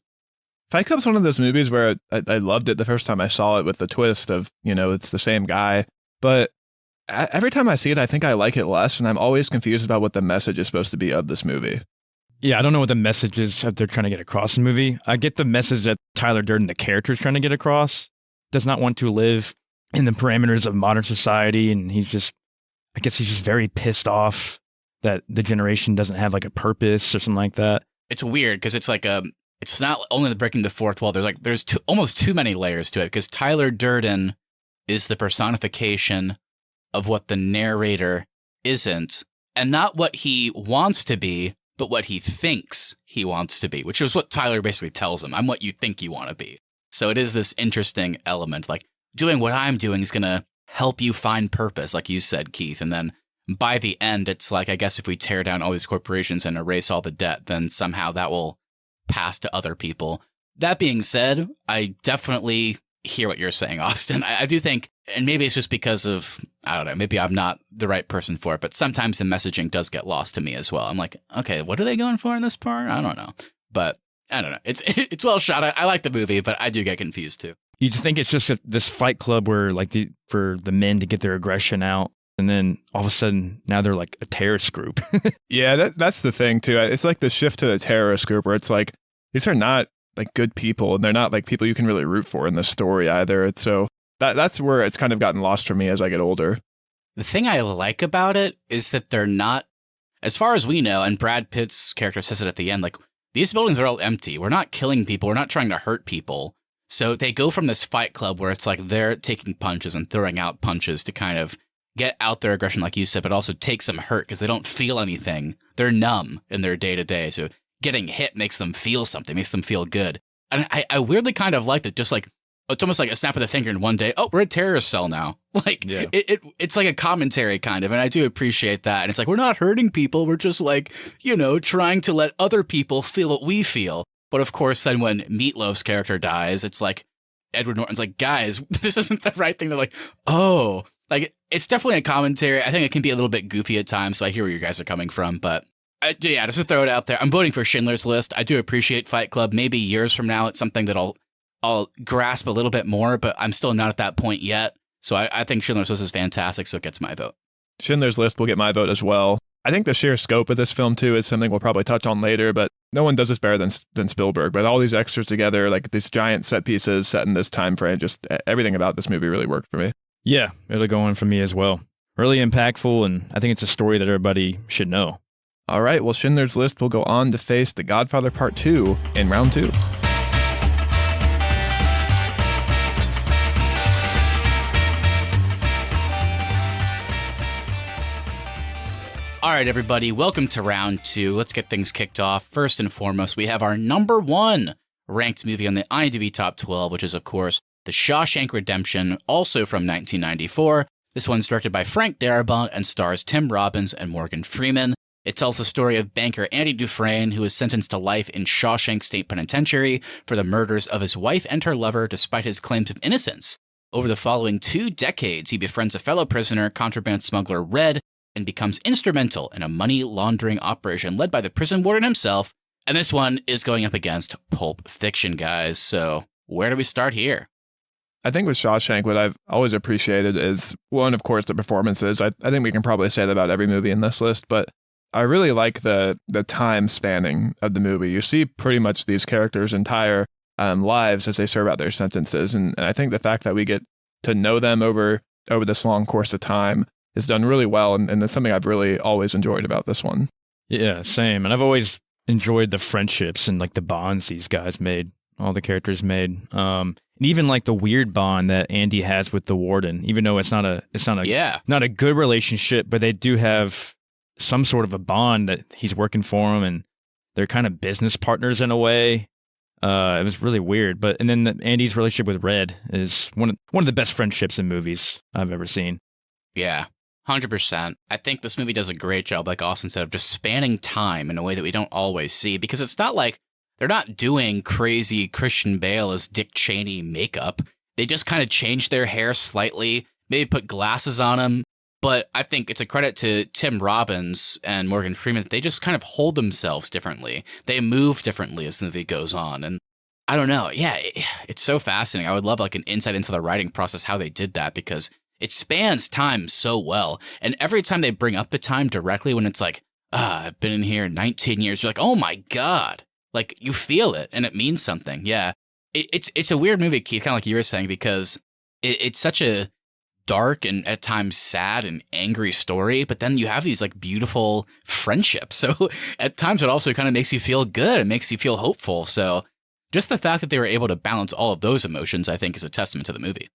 Fight Club's one of those movies where I loved it the first time I saw it with the twist of, you know, it's the same guy. But every time I see it, I think I like it less. And I'm always confused about what the message is supposed to be of this movie. Yeah, I don't know what the message is that they're trying to get across in the movie. I get the message that Tyler Durden, the character, is trying to get across. Does not want to live in the parameters of modern society, and I guess he's just very pissed off that the generation doesn't have like a purpose or something like that. It's weird because it's like it's not only the breaking the fourth wall. There's almost too many layers to it because Tyler Durden is the personification of what the narrator isn't, and not what he wants to be, but what he thinks he wants to be, which is what Tyler basically tells him. I'm what you think you want to be. So it is this interesting element, like doing what I'm doing is going to help you find purpose, like you said, Keith. And then by the end, it's like, I guess if we tear down all these corporations and erase all the debt, then somehow that will pass to other people. That being said, I definitely hear what you're saying, Austin. I do think, and maybe it's just because of, I don't know, maybe I'm not the right person for it, but sometimes the messaging does get lost to me as well. I'm like, okay, what are they going for in this part? I don't know. But I don't know. It's well shot. I like the movie, but I do get confused too. You just think it's just this fight club where like for the men to get their aggression out, and then all of a sudden now they're like a terrorist group. Yeah, that's the thing too. It's like the shift to the terrorist group where it's like these are not like good people, and they're not like people you can really root for in the story either. So that's where it's kind of gotten lost for me as I get older. The thing I like about it is that they're not, as far as we know, and Brad Pitt's character says it at the end, like, these buildings are all empty. We're not killing people. We're not trying to hurt people. So they go from this fight club where it's like they're taking punches and throwing out punches to kind of get out their aggression, like you said, but also take some hurt because they don't feel anything. They're numb in their day-to-day. So getting hit makes them feel something, makes them feel good. And I weirdly kind of like that, just like, it's almost like a snap of the finger in one day. Oh, we're a terrorist cell now. Like, yeah. It's like a commentary kind of, and I do appreciate that. And it's like, we're not hurting people. We're just like, trying to let other people feel what we feel. But of course, then when Meatloaf's character dies, it's like, Edward Norton's like, guys, this isn't the right thing. They're like, oh, like, it's definitely a commentary. I think it can be a little bit goofy at times, so I hear where you guys are coming from. But yeah, just to throw it out there, I'm voting for Schindler's List. I do appreciate Fight Club. Maybe years from now, it's something that I'll grasp a little bit more, but I'm still not at that point yet. So I think Schindler's List is fantastic, so it gets my vote. Schindler's List will get my vote as well. I think the sheer scope of this film, too, is something we'll probably touch on later, but no one does this better than Spielberg. But all these extras together, like these giant set pieces set in this time frame, just everything about this movie really worked for me. Yeah, it'll go on for me as well. Really impactful, and I think it's a story that everybody should know. All right, well, Schindler's List will go on to face The Godfather Part 2 in round 2. All right, everybody, welcome to round 2. Let's get things kicked off. First and foremost, we have our number 1 ranked movie on the IMDb Top 12, which is, of course, The Shawshank Redemption, also from 1994. This one's directed by Frank Darabont and stars Tim Robbins and Morgan Freeman. It tells the story of banker Andy Dufresne, who is sentenced to life in Shawshank State Penitentiary for the murders of his wife and her lover despite his claims of innocence. Over the following 2 decades, he befriends a fellow prisoner, contraband smuggler Red, and becomes instrumental in a money laundering operation led by the prison warden himself. And this one is going up against Pulp Fiction, guys. So where do we start here? I think with Shawshank, what I've always appreciated is, one, of course, the performances. I think we can probably say that about every movie in this list, but I really like the time spanning of the movie. You see pretty much these characters' entire lives as they serve out their sentences. And I think the fact that we get to know them over this long course of time is done really well, and that's something I've really always enjoyed about this one. Yeah, same. And I've always enjoyed the friendships and like the bonds these guys made, all the characters made. And even like the weird bond that Andy has with the warden, even though it's not a good relationship, but they do have some sort of a bond that he's working for him, and they're kind of business partners in a way. It was really weird. And then Andy's relationship with Red is one of the best friendships in movies I've ever seen. Yeah. 100%. I think this movie does a great job, like Austin said, of just spanning time in a way that we don't always see, because it's not like they're not doing crazy Christian Bale as Dick Cheney makeup. They just kind of change their hair slightly, maybe put glasses on them. But I think it's a credit to Tim Robbins and Morgan Freeman that they just kind of hold themselves differently. They move differently as the movie goes on. And I don't know. Yeah, it's so fascinating. I would love like an insight into the writing process, how they did that, because it spans time so well. And every time they bring up the time directly when it's like, I've been in here 19 years. You're like, oh my God. Like, you feel it and it means something. Yeah. It's a weird movie, Keith, kind of like you were saying, because it's such a dark and at times sad and angry story, but then you have these like beautiful friendships. So at times it also kind of makes you feel good. It makes you feel hopeful. So just the fact that they were able to balance all of those emotions, I think, is a testament to the movie.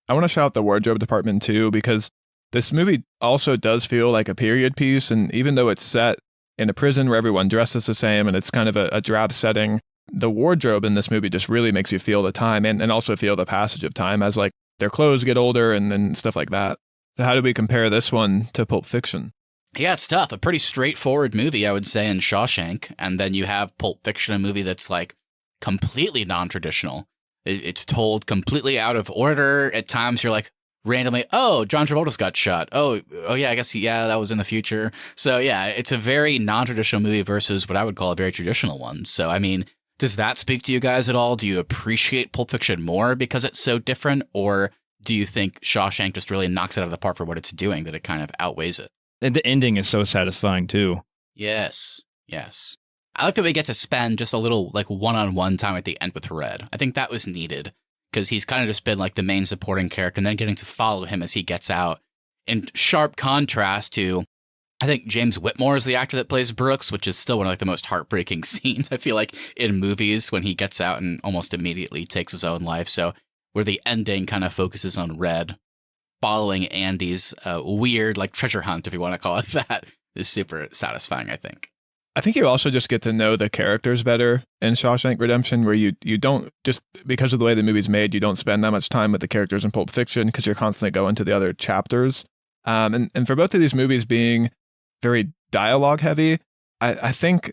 I want to shout out the wardrobe department too, because this movie also does feel like a period piece. And even though it's set in a prison where everyone dresses the same and it's kind of a drab setting, the wardrobe in this movie just really makes you feel the time and also feel the passage of time as like their clothes get older and then stuff like that. So how do we compare this one to Pulp Fiction? Yeah, it's tough. A pretty straightforward movie, I would say, in Shawshank. And then you have Pulp Fiction, a movie that's like completely non-traditional. It's told completely out of order. At times you're like randomly, oh, John Travolta's got shot. Oh yeah, I guess, yeah, that was in the future. So yeah, it's a very non-traditional movie versus what I would call a very traditional one. So, I mean, does that speak to you guys at all? Do you appreciate Pulp Fiction more because it's so different? Or do you think Shawshank just really knocks it out of the park for what it's doing, that it kind of outweighs it? And the ending is so satisfying too. Yes. I like that we get to spend just a little like one-on-one time at the end with Red. I think that was needed because he's kind of just been like the main supporting character, and then getting to follow him as he gets out. In sharp contrast to, I think James Whitmore is the actor that plays Brooks, which is still one of like the most heartbreaking scenes, I feel like, in movies, when he gets out and almost immediately takes his own life. So where the ending kind of focuses on Red following Andy's weird like treasure hunt, if you want to call it that, is super satisfying, I think. I think you also just get to know the characters better in Shawshank Redemption, where you don't, just because of the way the movie's made, you don't spend that much time with the characters in Pulp Fiction because you're constantly going to the other chapters. And for both of these movies being very dialogue heavy, I think,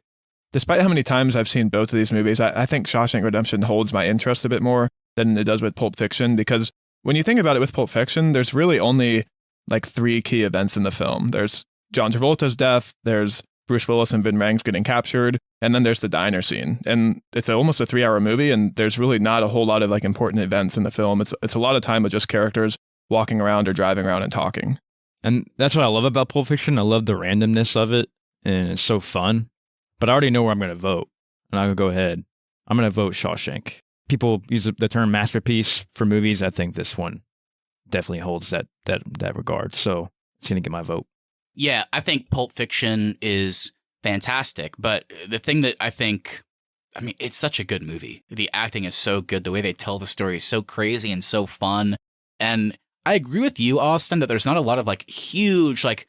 despite how many times I've seen both of these movies, I think Shawshank Redemption holds my interest a bit more than it does with Pulp Fiction, because when you think about it with Pulp Fiction, there's really only like 3 key events in the film. There's John Travolta's death, there's Bruce Willis and Vin Rhames getting captured, and then there's the diner scene. And it's almost a 3-hour movie, and there's really not a whole lot of like important events in the film. It's a lot of time with just characters walking around or driving around and talking. And that's what I love about Pulp Fiction. I love the randomness of it, and it's so fun. But I already know where I'm going to vote, and I'm going to go ahead. I'm going to vote Shawshank. People use the term masterpiece for movies. I think this one definitely holds that regard. So it's going to get my vote. Yeah, I think Pulp Fiction is fantastic, but the thing that I think, I mean, it's such a good movie. The acting is so good. The way they tell the story is so crazy and so fun. And I agree with you, Austin, that there's not a lot of like huge, like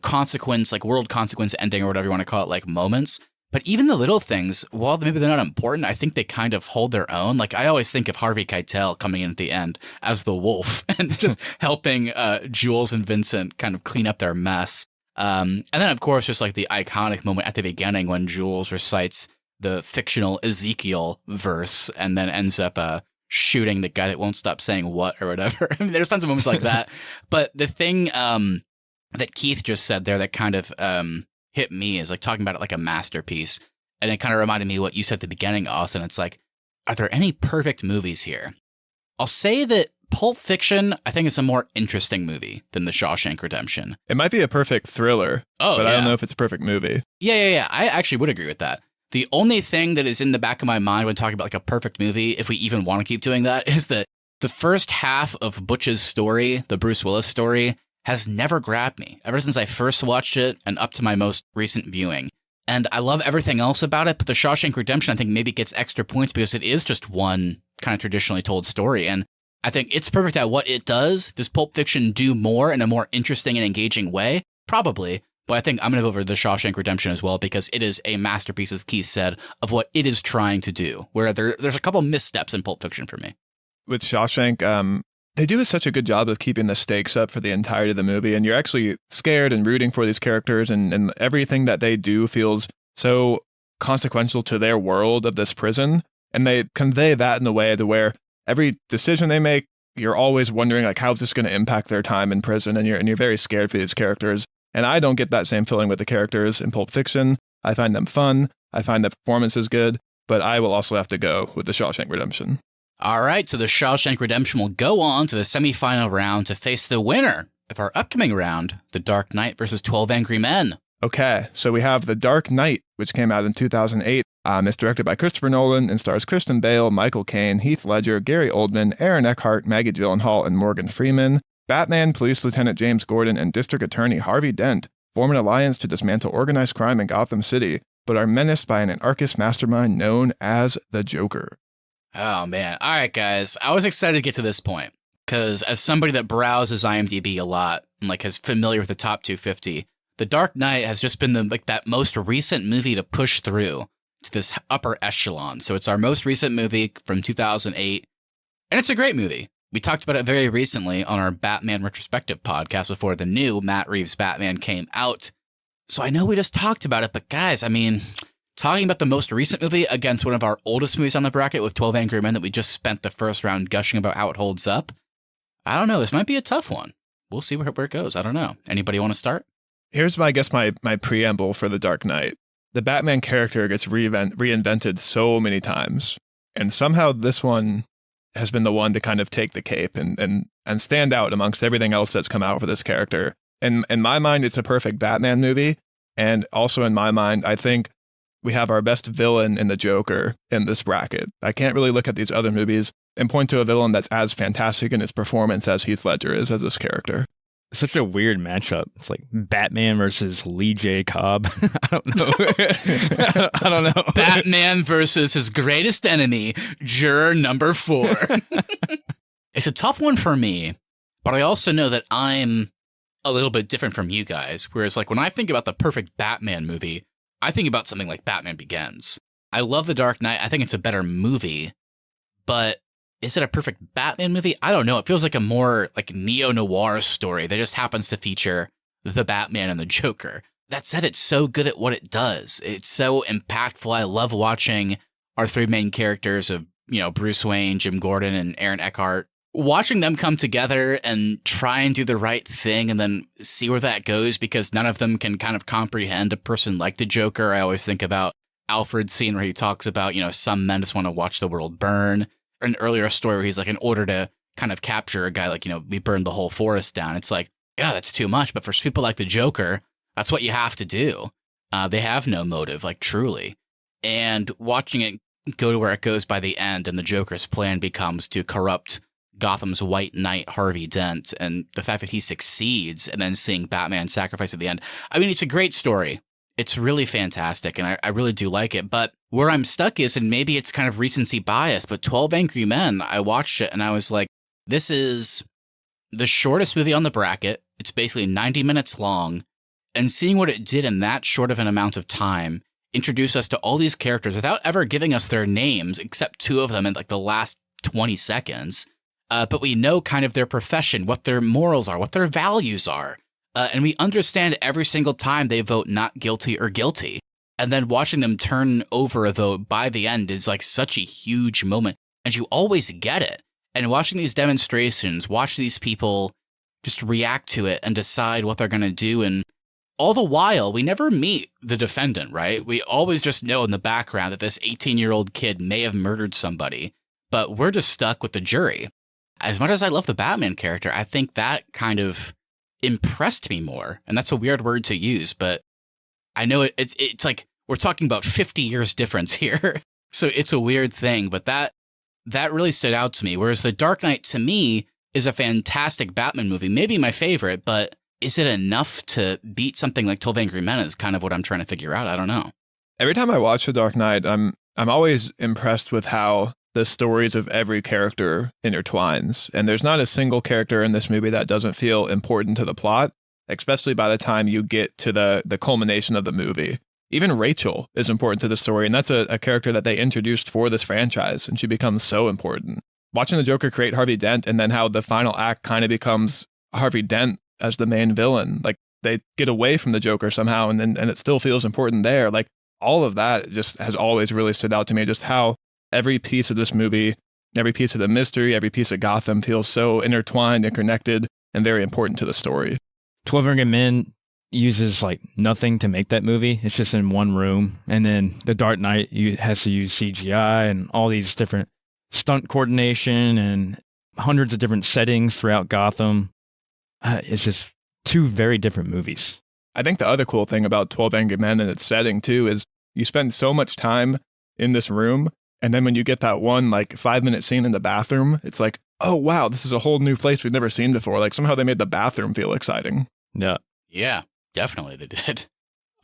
consequence, like world consequence ending or whatever you want to call it, like moments. But even the little things, while maybe they're not important, I think they kind of hold their own. Like, I always think of Harvey Keitel coming in at the end as the wolf and just helping Jules and Vincent kind of clean up their mess. And then, of course, just like the iconic moment at the beginning when Jules recites the fictional Ezekiel verse and then ends up shooting the guy that won't stop saying what or whatever. I mean, there's tons of moments like that. But the thing that Keith just said there that kind of hit me is like talking about it like a masterpiece. And it kind of reminded me of what you said at the beginning, Austin. It's like, are there any perfect movies here? I'll say that Pulp Fiction, I think, is a more interesting movie than The Shawshank Redemption. It might be a perfect thriller, but I don't know if it's a perfect movie. Yeah. I actually would agree with that. The only thing that is in the back of my mind when talking about like a perfect movie, if we even want to keep doing that, is that the first half of Butch's story, the Bruce Willis story, has never grabbed me ever since I first watched it and up to my most recent viewing. And I love everything else about it, but The Shawshank Redemption, I think, maybe gets extra points because it is just one kind of traditionally told story. And I think it's perfect at what it does. Does Pulp Fiction do more in a more interesting and engaging way? Probably. But I think I'm going to go over The Shawshank Redemption as well, because it is a masterpiece, as Keith said, of what it is trying to do, where there's a couple missteps in Pulp Fiction for me. With Shawshank, they do such a good job of keeping the stakes up for the entirety of the movie, and you're actually scared and rooting for these characters, and everything that they do feels so consequential to their world of this prison, and they convey that in a way to where every decision they make, you're always wondering like, how is this going to impact their time in prison, and you're very scared for these characters. And I don't get that same feeling with the characters in Pulp Fiction. I find them fun. I find the performance is good, but I will also have to go with The Shawshank Redemption. All right, so The Shawshank Redemption will go on to the semifinal round to face the winner of our upcoming round, The Dark Knight versus 12 Angry Men. Okay, so we have The Dark Knight, which came out in 2008. It's directed by Christopher Nolan and stars Christian Bale, Michael Caine, Heath Ledger, Gary Oldman, Aaron Eckhart, Maggie Gyllenhaal, and Morgan Freeman. Batman, Police Lieutenant James Gordon, and District Attorney Harvey Dent form an alliance to dismantle organized crime in Gotham City, but are menaced by an anarchist mastermind known as the Joker. Oh, man. All right, guys. I was excited to get to this point because as somebody that browses IMDb a lot and is familiar with the top 250, The Dark Knight has just been that most recent movie to push through to this upper echelon. So it's our most recent movie from 2008, and it's a great movie. We talked about it very recently on our Batman retrospective podcast before the new Matt Reeves Batman came out. So I know we just talked about it, but guys, I mean, talking about the most recent movie against one of our oldest movies on the bracket with 12 Angry Men that we just spent the first round gushing about how it holds up, I don't know. This might be a tough one. We'll see where it goes. I don't know. Anybody want to start? Here's my preamble for The Dark Knight. The Batman character gets reinvented so many times, and somehow this one has been the one to kind of take the cape and stand out amongst everything else that's come out for this character. And in my mind, it's a perfect Batman movie, and also in my mind, I think we have our best villain in the Joker in this bracket. I can't really look at these other movies and point to a villain that's as fantastic in his performance as Heath Ledger is as this character. Such a weird matchup. It's like Batman versus Lee J. Cobb. I don't know. I don't know. Batman versus his greatest enemy, juror number 4. It's a tough one for me, but I also know that I'm a little bit different from you guys. Whereas when I think about the perfect Batman movie, I think about something like Batman Begins. I love The Dark Knight. I think it's a better movie, but is it a perfect Batman movie? I don't know. It feels like a more neo-noir story that just happens to feature the Batman and the Joker. That said, it's so good at what it does. It's so impactful. I love watching our 3 main characters of, Bruce Wayne, Jim Gordon, and Aaron Eckhart, watching them come together and try and do the right thing and then see where that goes because none of them can kind of comprehend a person like the Joker. I always think about Alfred's scene where he talks about, some men just want to watch the world burn. An earlier story where he's in order to kind of capture a guy we burned the whole forest down. It's yeah, that's too much. But for people like the Joker, that's what you have to do. They have no motive, truly. And watching it go to where it goes by the end and the Joker's plan becomes to corrupt Gotham's White Knight, Harvey Dent, and the fact that he succeeds and then seeing Batman sacrifice at the end. I mean, it's a great story. It's really fantastic, and I really do like it. But where I'm stuck is, and maybe it's kind of recency bias, but 12 Angry Men, I watched it, and I was like, this is the shortest movie on the bracket. It's basically 90 minutes long, and seeing what it did in that short of an amount of time, introduce us to all these characters without ever giving us their names, except 2 of them in the last 20 seconds. But we know kind of their profession, what their morals are, what their values are. And we understand every single time they vote not guilty or guilty. And then watching them turn over a vote by the end is such a huge moment. And you always get it. And watching these demonstrations, watch these people just react to it and decide what they're going to do. And all the while, we never meet the defendant, right? We always just know in the background that this 18-year-old kid may have murdered somebody. But we're just stuck with the jury. As much as I love the Batman character, I think that kind of impressed me more. And that's a weird word to use, but I know it's we're talking about 50 years difference here. So it's a weird thing, but that really stood out to me. Whereas The Dark Knight to me is a fantastic Batman movie, maybe my favorite, but is it enough to beat something like 12 Angry Men is kind of what I'm trying to figure out. I don't know. Every time I watch The Dark Knight, I'm always impressed with how the stories of every character intertwines. And there's not a single character in this movie that doesn't feel important to the plot, especially by the time you get to the culmination of the movie. Even Rachel is important to the story, and that's a character that they introduced for this franchise, and she becomes so important. Watching the Joker create Harvey Dent, and then how the final act kind of becomes Harvey Dent as the main villain. They get away from the Joker somehow, and it still feels important there. All of that just has always really stood out to me, just how every piece of this movie, every piece of the mystery, every piece of Gotham feels so intertwined and connected and very important to the story. 12 Angry Men uses nothing to make that movie. It's just in one room. And then The Dark Knight has to use CGI and all these different stunt coordination and hundreds of different settings throughout Gotham. It's just 2 very different movies. I think the other cool thing about 12 Angry Men and its setting too is you spend so much time in this room, and then when you get that one like 5-minute scene in the bathroom, it's like, oh wow, this is a whole new place we've never seen before. Like somehow they made the bathroom feel exciting. Yeah. Yeah, definitely they did.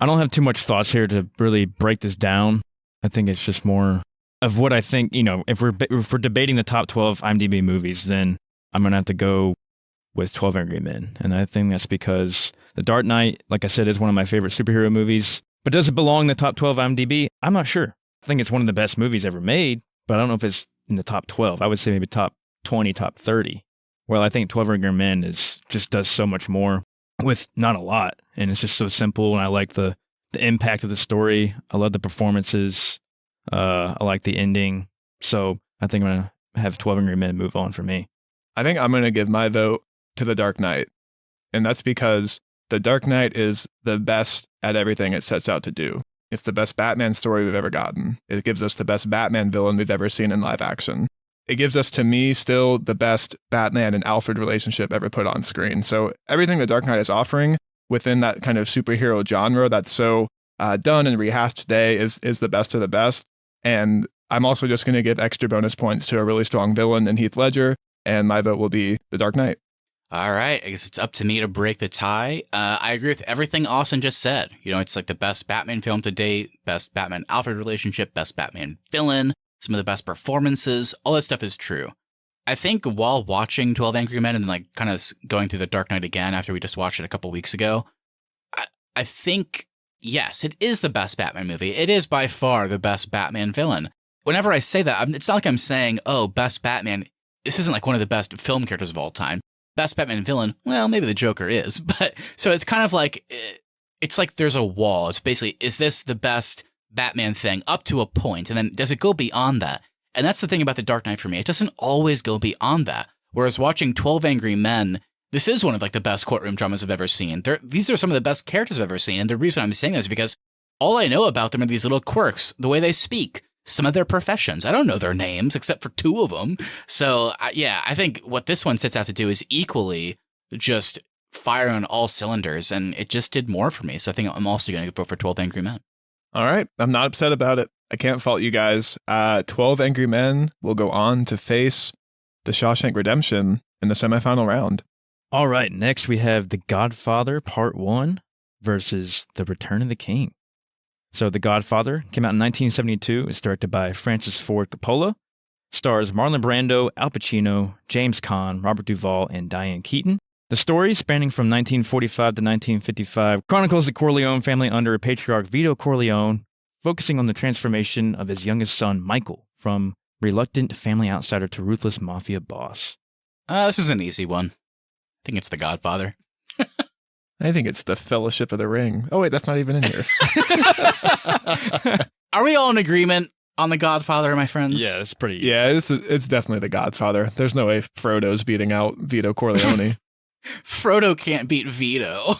I don't have too much thoughts here to really break this down. I think it's just more of what I think, if we're debating the top 12 IMDb movies, then I'm going to have to go with 12 Angry Men. And I think that's because The Dark Knight, like I said, is one of my favorite superhero movies. But does it belong in the top 12 IMDb? I'm not sure. I think it's one of the best movies ever made, but I don't know if it's in the top 12. I would say maybe top 20, top 30. Well, I think 12 Angry Men just does so much more with not a lot. And it's just so simple. And I like the impact of the story. I love the performances. I like the ending. So I think I'm going to have 12 Angry Men move on for me. I think I'm going to give my vote to The Dark Knight. And that's because The Dark Knight is the best at everything it sets out to do. It's the best Batman story we've ever gotten. It gives us the best Batman villain we've ever seen in live action. It gives us, to me, still the best Batman and Alfred relationship ever put on screen. So everything The Dark Knight is offering within that kind of superhero genre that's so done and rehashed today is the best of the best. And I'm also just going to give extra bonus points to a really strong villain in Heath Ledger, and my vote will be The Dark Knight. All right, I guess it's up to me to break the tie. I agree with everything Austin just said. It's like the best Batman film to date, best Batman-Alfred relationship, best Batman villain, some of the best performances. All that stuff is true. I think while watching 12 Angry Men and like kind of going through The Dark Knight again after we just watched it a couple weeks ago, I think, yes, it is the best Batman movie. It is by far the best Batman villain. Whenever I say that, it's not like I'm saying, oh, best Batman. This isn't like one of the best film characters of all time. Best Batman villain, well, maybe the Joker is, but so it's kind of like, it's like there's a wall. It's basically, is this the best Batman thing up to a point, and then does it go beyond that? And that's the thing about The Dark Knight for me. It doesn't always go beyond that. Whereas watching 12 Angry Men, this is one of like the best courtroom dramas I've ever seen. These are some of the best characters I've ever seen, and the reason I'm saying that is because all I know about them are these little quirks, the way they speak, some of their professions. I don't know their names except for two of them. So yeah, I think what this one sets out to do is equally just fire on all cylinders, and it just did more for me. So I think I'm also going to vote for 12 Angry Men. All right, I'm not upset about it. I can't fault you guys. 12 Angry Men will go on to face The Shawshank Redemption in the semifinal round. All right, next we have The Godfather Part 1 versus The Return of the King. So The Godfather came out in 1972. It's directed by Francis Ford Coppola. Stars Marlon Brando, Al Pacino, James Caan, Robert Duvall, and Diane Keaton. The story, spanning from 1945 to 1955, chronicles the Corleone family under patriarch Vito Corleone, focusing on the transformation of his youngest son, Michael, from reluctant family outsider to ruthless mafia boss. This is an easy one. I think it's The Godfather. I think it's The Fellowship of the Ring. Oh, wait, that's not even in here. Are we all in agreement on The Godfather, my friends? Yeah, it's pretty... Yeah, it's definitely The Godfather. There's no way Frodo's beating out Vito Corleone. Frodo can't beat Vito.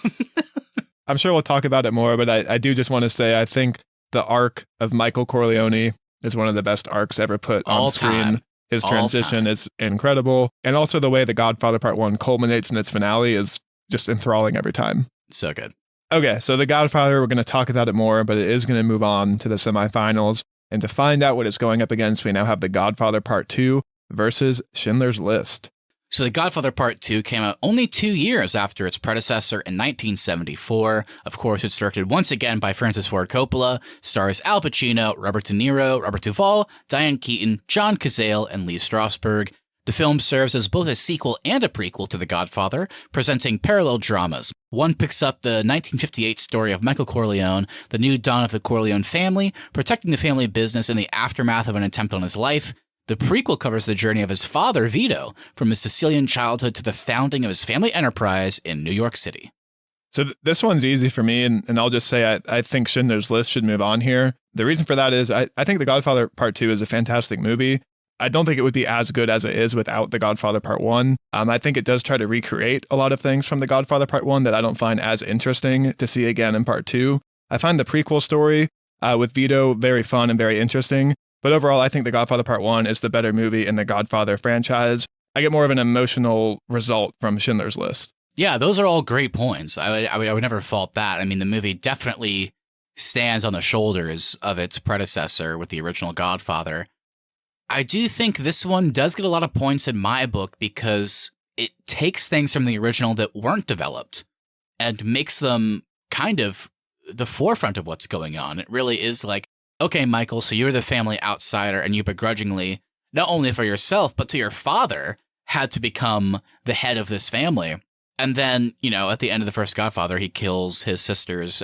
I'm sure we'll talk about it more, but I do just want to say I think the arc of Michael Corleone is one of the best arcs ever put on screen. Time. His transition is incredible. And also the way The Godfather Part 1 culminates in its finale is just enthralling every time. So good. Okay, so The Godfather, we're going to talk about it more, but it is going to move on to the semifinals. And to find out what it's going up against, we now have The Godfather Part 2 versus Schindler's List. So The Godfather Part 2 came out only 2 years after its predecessor in 1974. Of course, it's directed once again by Francis Ford Coppola, stars Al Pacino, Robert De Niro, Robert Duvall, Diane Keaton, John Cazale, and Lee Strasberg. The film serves as both a sequel and a prequel to The Godfather, presenting parallel dramas. One picks up the 1958 story of Michael Corleone, the new dawn of the Corleone family, protecting the family business in the aftermath of an attempt on his life. The prequel covers the journey of his father, Vito, from his Sicilian childhood to the founding of his family enterprise in New York City. So this one's easy for me, and I'll just say I think Schindler's List should move on here. The reason for that is I think The Godfather Part 2 is a fantastic movie. I don't think it would be as good as it is without The Godfather Part 1. I think it does try to recreate a lot of things from The Godfather Part 1 that I don't find as interesting to see again in Part 2. I find the prequel story with Vito very fun and very interesting. But overall, I think The Godfather Part 1 is the better movie in the Godfather franchise. I get more of an emotional result from Schindler's List. Yeah, those are all great points. I would never fault that. I mean, the movie definitely stands on the shoulders of its predecessor with the original Godfather. I do think this one does get a lot of points in my book because it takes things from the original that weren't developed and makes them kind of the forefront of what's going on. It really is like, okay, Michael, so you're the family outsider and you begrudgingly, not only for yourself, but to your father, had to become the head of this family. And then, at the end of the first Godfather, he kills his sister's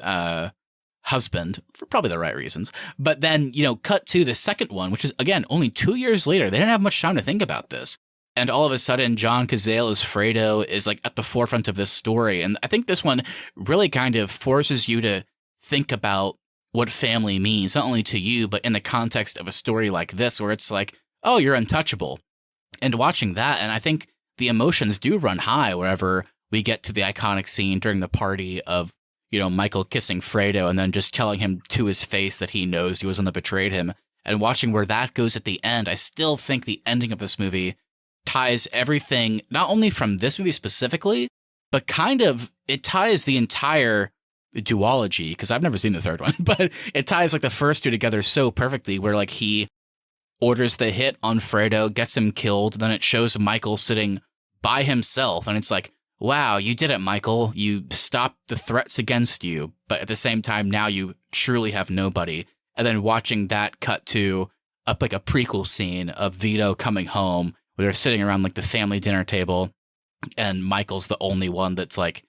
husband for probably the right reasons. But then, cut to the second one, which is, again, only 2 years later. They didn't have much time to think about this. And all of a sudden, John Cazale as Fredo is like at the forefront of this story. And I think this one really kind of forces you to think about what family means, not only to you, but in the context of a story like this, where it's like, oh, you're untouchable. And watching that, and I think the emotions do run high wherever we get to the iconic scene during the party of, Michael kissing Fredo and then just telling him to his face that he knows he was the one that betrayed him. And watching where that goes at the end, I still think the ending of this movie ties everything, not only from this movie specifically, but kind of, it ties the entire duology, because I've never seen the third one, but it ties like the first two together so perfectly, where like he orders the hit on Fredo, gets him killed, then it shows Michael sitting by himself, and it's like, wow, you did it, Michael. You stopped the threats against you, but at the same time, now you truly have nobody. And then watching that cut to like a prequel scene of Vito coming home, where they're sitting around like the family dinner table, and Michael's the only one that's like,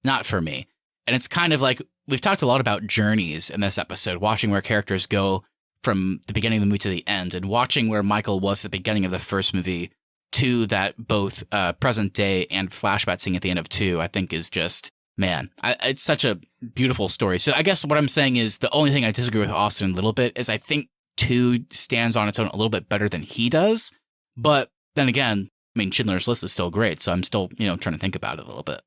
not for me. And it's kind of like, we've talked a lot about journeys in this episode, watching where characters go from the beginning of the movie to the end, and watching where Michael was at the beginning of the first movie to that both present day and flashback scene at the end of 2, I think is just, man, it's such a beautiful story. So I guess what I'm saying is the only thing I disagree with Austin a little bit is I think 2 stands on its own a little bit better than he does. But then again, I mean, Schindler's List is still great, so I'm still, trying to think about it a little bit.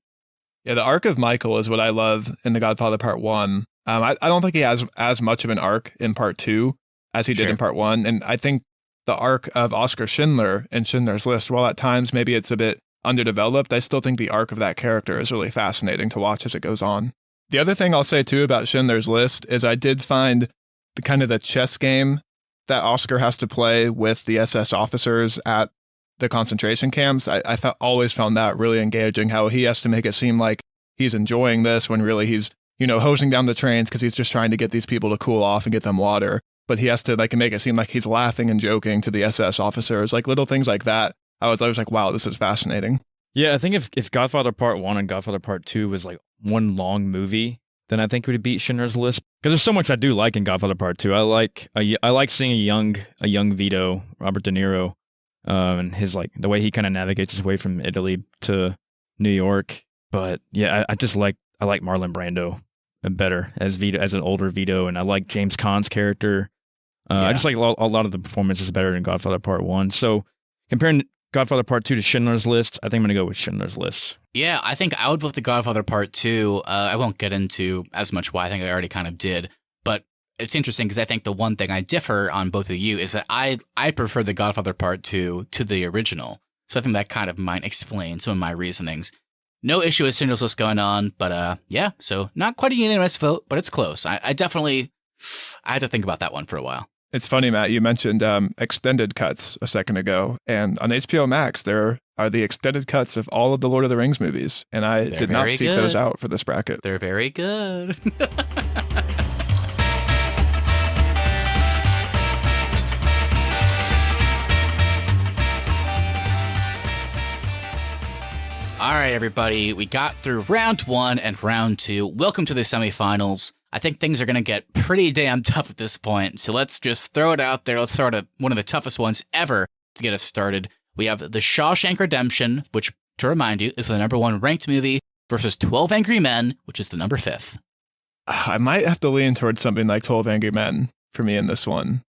Yeah, the arc of Michael is what I love in The Godfather Part 1. I don't think he has as much of an arc in Part 2 as he did in Part 1. And I think the arc of Oscar Schindler in Schindler's List, while at times maybe it's a bit underdeveloped, I still think the arc of that character is really fascinating to watch as it goes on. The other thing I'll say, too, about Schindler's List is I did find the kind of the chess game that Oscar has to play with the SS officers at the concentration camps. I always found that really engaging, how he has to make it seem like he's enjoying this when really he's, hosing down the trains because he's just trying to get these people to cool off and get them water. But he has to like make it seem like he's laughing and joking to the SS officers, like little things like that. I was like, wow, this is fascinating. Yeah, I think if Godfather Part 1 and Godfather Part 2 was like one long movie, then I think we'd beat Schindler's List. Because there's so much I do like in Godfather Part 2. I like seeing a young Vito, Robert De Niro, and his like the way he kind of navigates his way from Italy to New York. But yeah, I like Marlon Brando better as Vito, as an older Vito, and I like James Caan's character. I just like a lot of the performances better in Godfather Part 1. So comparing Godfather Part 2 to Schindler's List, I think I'm going to go with Schindler's List. Yeah, I think I would vote The Godfather Part 2. I won't get into as much why. I think I already kind of did. But it's interesting because I think the one thing I differ on both of you is that I prefer The Godfather Part 2 to the original. So I think that kind of might explain some of my reasonings. No issue with Schindler's List going on, but yeah, so not quite a unanimous vote, but it's close. I had to think about that one for a while. It's funny, Matt, you mentioned extended cuts a second ago, and on HBO Max, there are the extended cuts of all of the Lord of the Rings movies, and I did not seek those out for this bracket. They're very good. All right, everybody, we got through round 1 and round 2. Welcome to the semifinals. I think things are going to get pretty damn tough at this point, so let's just throw it out there. Let's start one of the toughest ones ever to get us started. We have The Shawshank Redemption, which, to remind you, is the number 1 ranked movie, versus 12 Angry Men, which is the number 5th. I might have to lean towards something like 12 Angry Men for me in this one.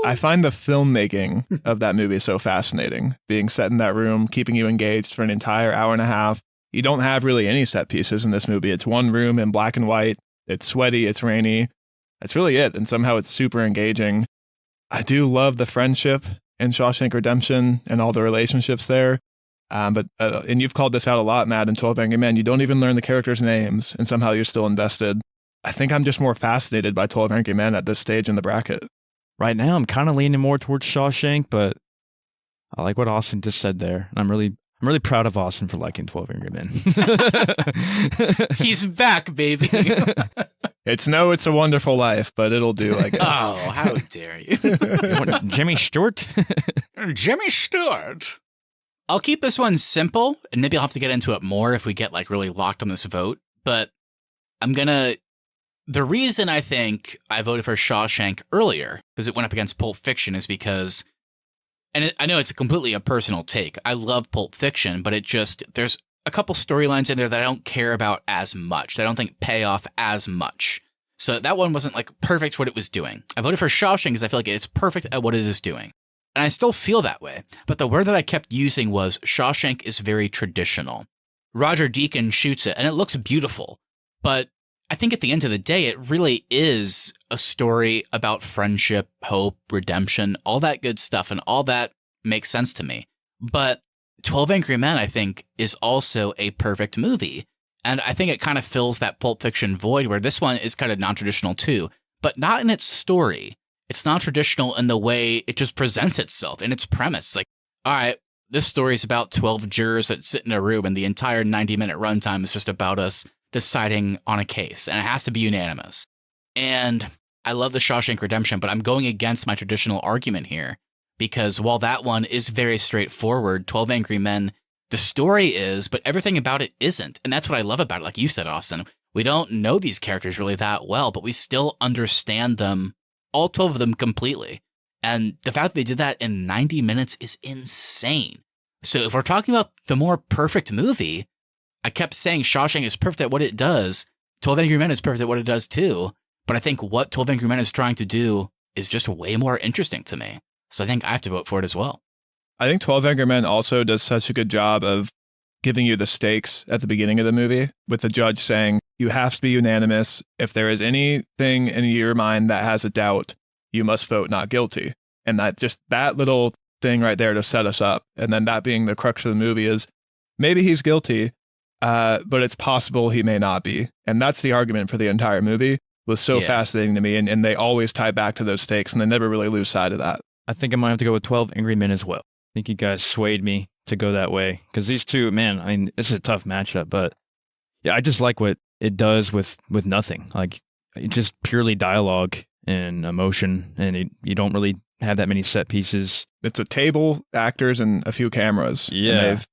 I find the filmmaking of that movie so fascinating. Being set in that room, keeping you engaged for an entire hour and a half. You don't have really any set pieces in this movie. It's one room in black and white. It's sweaty, it's rainy. That's really it. And somehow it's super engaging. I do love the friendship in Shawshank Redemption and all the relationships there. And you've called this out a lot, Matt, in 12 Angry Men. You don't even learn the characters' names, and somehow you're still invested. I think I'm just more fascinated by 12 Angry Men at this stage in the bracket. Right now, I'm kind of leaning more towards Shawshank, but I like what Austin just said there. I'm really proud of Austin for liking 12 Angry Men. He's back, baby. It's a wonderful life, but it'll do, I guess. Oh, how dare you. Jimmy Stewart? Jimmy Stewart. I'll keep this one simple, and maybe I'll have to get into it more if we get like really locked on this vote. But the reason I think I voted for Shawshank earlier, because it went up against Pulp Fiction, is because, and I know it's completely a personal take. I love Pulp Fiction, but there's a couple storylines in there that I don't care about as much, that I don't think pay off as much. So that one wasn't like perfect what it was doing. I voted for Shawshank because I feel like it's perfect at what it is doing. And I still feel that way. But the word that I kept using was Shawshank is very traditional. Roger Deakins shoots it, and it looks beautiful. But I think at the end of the day, it really is a story about friendship, hope, redemption, all that good stuff, and all that makes sense to me. But 12 Angry Men, I think, is also a perfect movie. And I think it kind of fills that Pulp Fiction void where this one is kind of non-traditional too, but not in its story. It's not traditional in the way it just presents itself in its premise. It's like, all right, this story is about 12 jurors that sit in a room, and the entire 90-minute runtime is just about us deciding on a case, and it has to be unanimous. And I love the Shawshank Redemption, but I'm going against my traditional argument here, because while that one is very straightforward, 12 Angry Men, the story is, but everything about it isn't. And that's what I love about it. Like you said, Austin, we don't know these characters really that well, but we still understand them, all 12 of them, completely. And the fact that they did that in 90 minutes is insane. So if we're talking about the more perfect movie, I kept saying Shawshank is perfect at what it does. 12 Angry Men is perfect at what it does too. But I think what 12 Angry Men is trying to do is just way more interesting to me. So I think I have to vote for it as well. I think 12 Angry Men also does such a good job of giving you the stakes at the beginning of the movie, with the judge saying, you have to be unanimous. If there is anything in your mind that has a doubt, you must vote not guilty. And that little thing right there to set us up. And then that being the crux of the movie is maybe he's guilty, but it's possible he may not be. And that's the argument for the entire movie. Was so fascinating to me. And they always tie back to those stakes, and they never really lose sight of that. I think I might have to go with 12 Angry Men as well. I think you guys swayed me to go that way, because these two, man, I mean, this is a tough matchup, but yeah, I just like what it does with nothing. Like, it's just purely dialogue and emotion, and you don't really have that many set pieces. It's a table, actors, and a few cameras. Yeah. And they've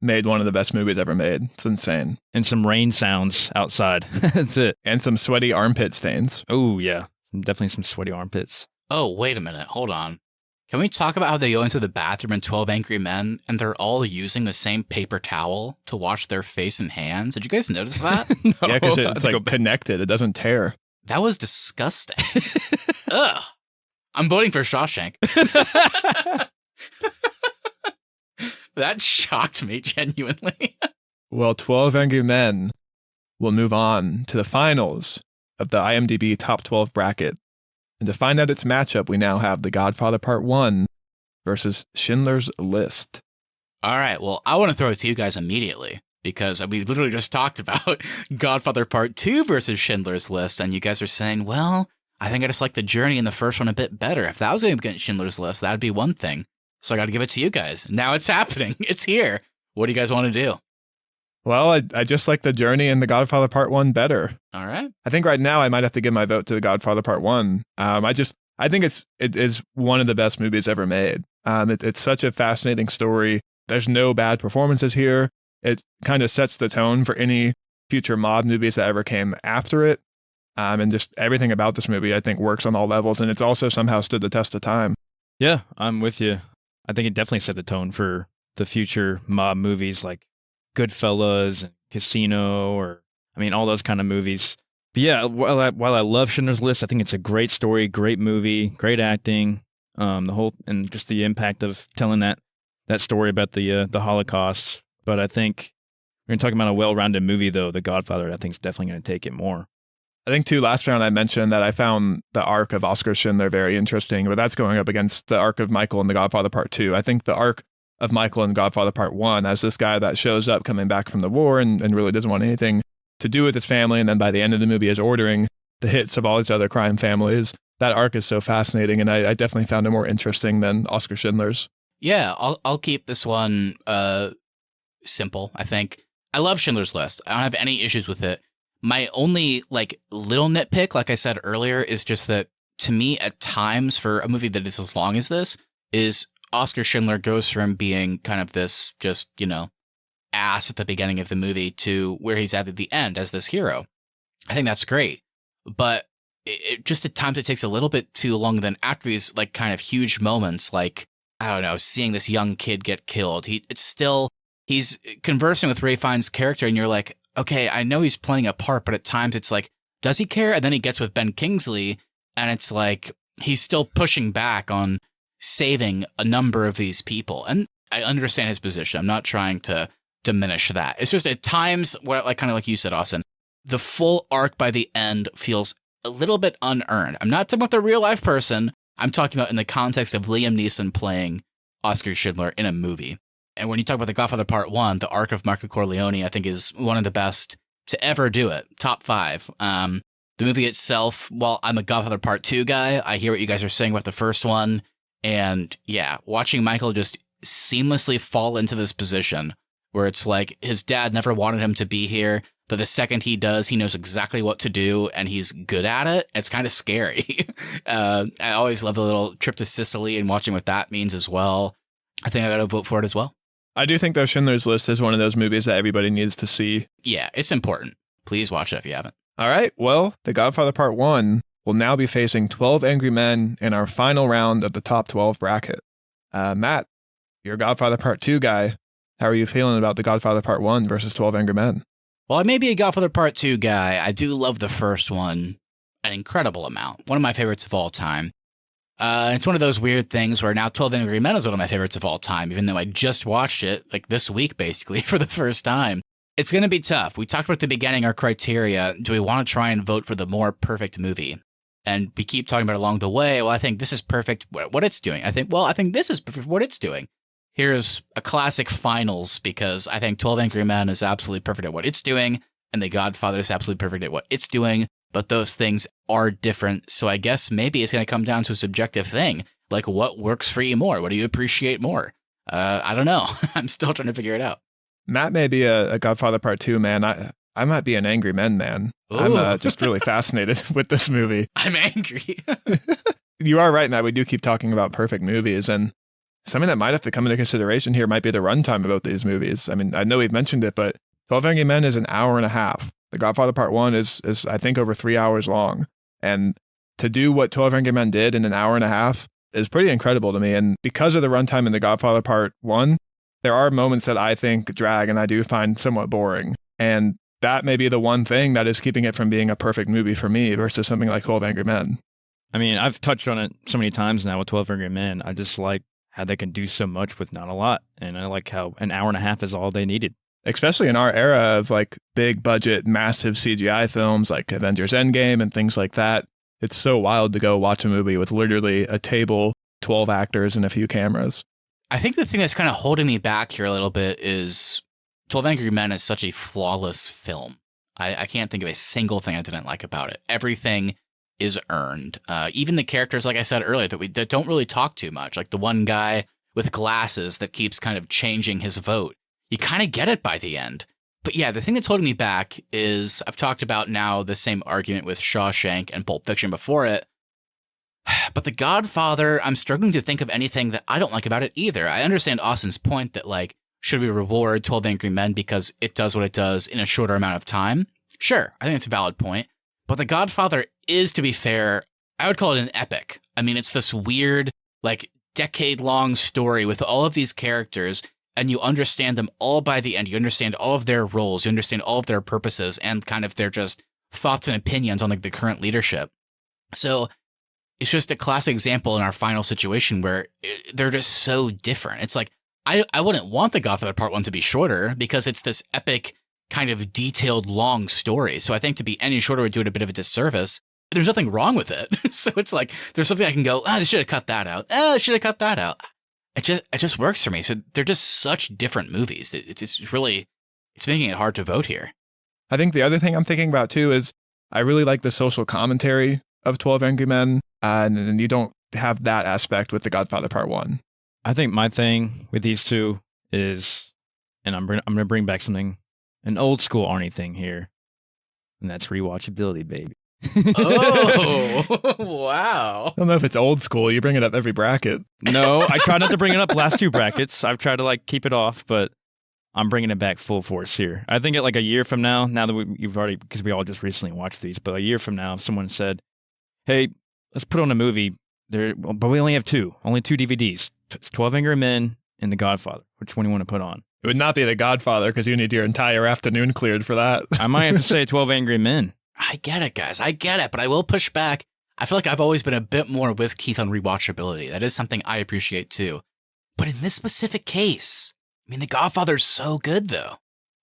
made one of the best movies ever made. It's insane. And some rain sounds outside. That's it. And some sweaty armpit stains. Oh, yeah. Definitely some sweaty armpits. Oh, wait a minute. Hold on. Can we talk about how they go into the bathroom in 12 Angry Men and they're all using the same paper towel to wash their face and hands? Did you guys notice that? No, Yeah, because it's like connected. It doesn't tear. That was disgusting. Ugh. I'm voting for Shawshank. That shocked me, genuinely. Well, 12 Angry Men will move on to the finals of the IMDb Top 12 bracket. And to find out its matchup, we now have The Godfather Part 1 versus Schindler's List. All right, well, I want to throw it to you guys immediately, because we literally just talked about Godfather Part 2 versus Schindler's List, and you guys are saying, well, I think I just like the journey in the first one a bit better. If that was going to be against Schindler's List, that'd be one thing. So I got to give it to you guys. Now it's happening. It's here. What do you guys want to do? Well, I just like the journey in The Godfather Part 1 better. All right. I think right now I might have to give my vote to The Godfather Part 1. I think it is one of the best movies ever made. It's such a fascinating story. There's no bad performances here. It kind of sets the tone for any future mob movies that ever came after it. And just everything about this movie, I think, works on all levels. And it's also somehow stood the test of time. Yeah, I'm with you. I think it definitely set the tone for the future mob movies like Goodfellas and Casino, or, I mean, all those kind of movies. But yeah, while I love Schindler's List, I think it's a great story, great movie, great acting, and just the impact of telling that story about the Holocaust. But I think we're talking about a well-rounded movie, though. The Godfather, I think, is definitely going to take it more. I think, too, last round I mentioned that I found the arc of Oscar Schindler very interesting, but that's going up against the arc of Michael in The Godfather Part 2. I think the arc of Michael in Godfather Part 1 as this guy that shows up coming back from the war and really doesn't want anything to do with his family. And then by the end of the movie is ordering the hits of all these other crime families. That arc is so fascinating. And I definitely found it more interesting than Oscar Schindler's. Yeah, I'll keep this one simple, I think. I love Schindler's List. I don't have any issues with it. My only little nitpick, like I said earlier, is just that to me at times for a movie that is as long as this is Oscar Schindler goes from being kind of this just, ass at the beginning of the movie to where he's at the end as this hero. I think that's great. But it just at times it takes a little bit too long. Then after these kind of huge moments, I don't know, seeing this young kid get killed, he's conversing with Ray Fiennes' character and you're like, okay, I know he's playing a part, but at times it's like, does he care? And then he gets with Ben Kingsley and it's like, he's still pushing back on saving a number of these people. And I understand his position. I'm not trying to diminish that. It's just at times where, kind of like you said, Austin, the full arc by the end feels a little bit unearned. I'm not talking about the real life person. I'm talking about in the context of Liam Neeson playing Oscar Schindler in a movie. And when you talk about The Godfather Part 1, the arc of Marco Corleone, I think is one of the best to ever do it. Top 5. The movie itself, while I'm a Godfather Part 2 guy, I hear what you guys are saying about the first one. And yeah, watching Michael just seamlessly fall into this position where it's like his dad never wanted him to be here, but the second he does, he knows exactly what to do and he's good at it. It's kind of scary. I always love the little trip to Sicily and watching what that means as well. I think I got to vote for it as well. I do think, though, Schindler's List is one of those movies that everybody needs to see. Yeah, it's important. Please watch it if you haven't. All right. Well, The Godfather Part 1 will now be facing 12 Angry Men in our final round of the top 12 bracket. Matt, you're a Godfather Part 2 guy. How are you feeling about The Godfather Part 1 versus 12 Angry Men? Well, I may be a Godfather Part 2 guy. I do love the first one an incredible amount. One of my favorites of all time. It's one of those weird things where now 12 Angry Men is one of my favorites of all time, even though I just watched it this week, basically, for the first time. It's going to be tough. We talked about at the beginning our criteria. Do we want to try and vote for the more perfect movie? And we keep talking about it along the way. Well, I think this is perfect what it's doing. I think this is perfect what it's doing. Here's a classic finals because I think 12 Angry Men is absolutely perfect at what it's doing, and The Godfather is absolutely perfect at what it's doing. But those things are different. So I guess maybe it's going to come down to a subjective thing. Like what works for you more? What do you appreciate more? I don't know. I'm still trying to figure it out. Matt may be a Godfather Part 2 man. I might be an Angry Men man. Ooh. I'm just really fascinated with this movie. I'm angry. You are right, Matt. We do keep talking about perfect movies. And something that might have to come into consideration here might be the runtime about these movies. I mean, I know we've mentioned it, but 12 Angry Men is an hour and a half. The Godfather Part 1 is I think, over 3 hours long. And to do what 12 Angry Men did in an hour and a half is pretty incredible to me. And because of the runtime in The Godfather Part 1, there are moments that I think drag and I do find somewhat boring. And that may be the one thing that is keeping it from being a perfect movie for me versus something like 12 Angry Men. I mean, I've touched on it so many times now with 12 Angry Men. I just like how they can do so much with not a lot. And I like how an hour and a half is all they needed. Especially in our era of big budget, massive CGI films like Avengers Endgame and things like that. It's so wild to go watch a movie with literally a table, 12 actors, and a few cameras. I think the thing that's kind of holding me back here a little bit is 12 Angry Men is such a flawless film. I can't think of a single thing I didn't like about it. Everything is earned. Even the characters, like I said earlier, that don't really talk too much. Like the one guy with glasses that keeps kind of changing his vote. You kind of get it by the end. But yeah, the thing that's holding me back is I've talked about now the same argument with Shawshank and Pulp Fiction before it. But The Godfather, I'm struggling to think of anything that I don't like about it either. I understand Austin's point that should we reward 12 Angry Men because it does what it does in a shorter amount of time? Sure, I think it's a valid point. But The Godfather is, to be fair, I would call it an epic. I mean, it's this weird, decade-long story with all of these characters, and you understand them all by the end. You understand all of their roles. You understand all of their purposes and kind of their just thoughts and opinions on the current leadership. So it's just a classic example in our final situation where they're just so different. It's I wouldn't want The Godfather Part 1 to be shorter because it's this epic kind of detailed long story. So I think to be any shorter would do it a bit of a disservice. There's nothing wrong with it. So it's there's something I can go, they should have cut that out. They should have cut that out. it just works for me. So they're just such different movies. It's really, it's making it hard to vote here. I think the other thing I'm thinking about too is I really like the social commentary of 12 Angry Men, and you don't have that aspect with The Godfather Part 1. I think my thing with these two is, and I'm going to bring back an old school Arnie thing here, and that's rewatchability, baby. Oh, wow. I don't know if it's old school. You bring it up every bracket. No, I try not to bring it up last two brackets. I've tried to like keep it off, but I'm bringing it back full force here. I think like a year from now that you've already, because we all just recently watched these, but a year from now, if someone said, hey, let's put on a movie, but we only have only two DVDs. It's 12 Angry Men and The Godfather. Which one do you want to put on? It would not be The Godfather because you need your entire afternoon cleared for that. I might have to say 12 Angry Men. I get it, guys. I get it, but I will push back. I feel like I've always been a bit more with Keith on rewatchability. That is something I appreciate too. But in this specific case, I mean, The Godfather's so good, though.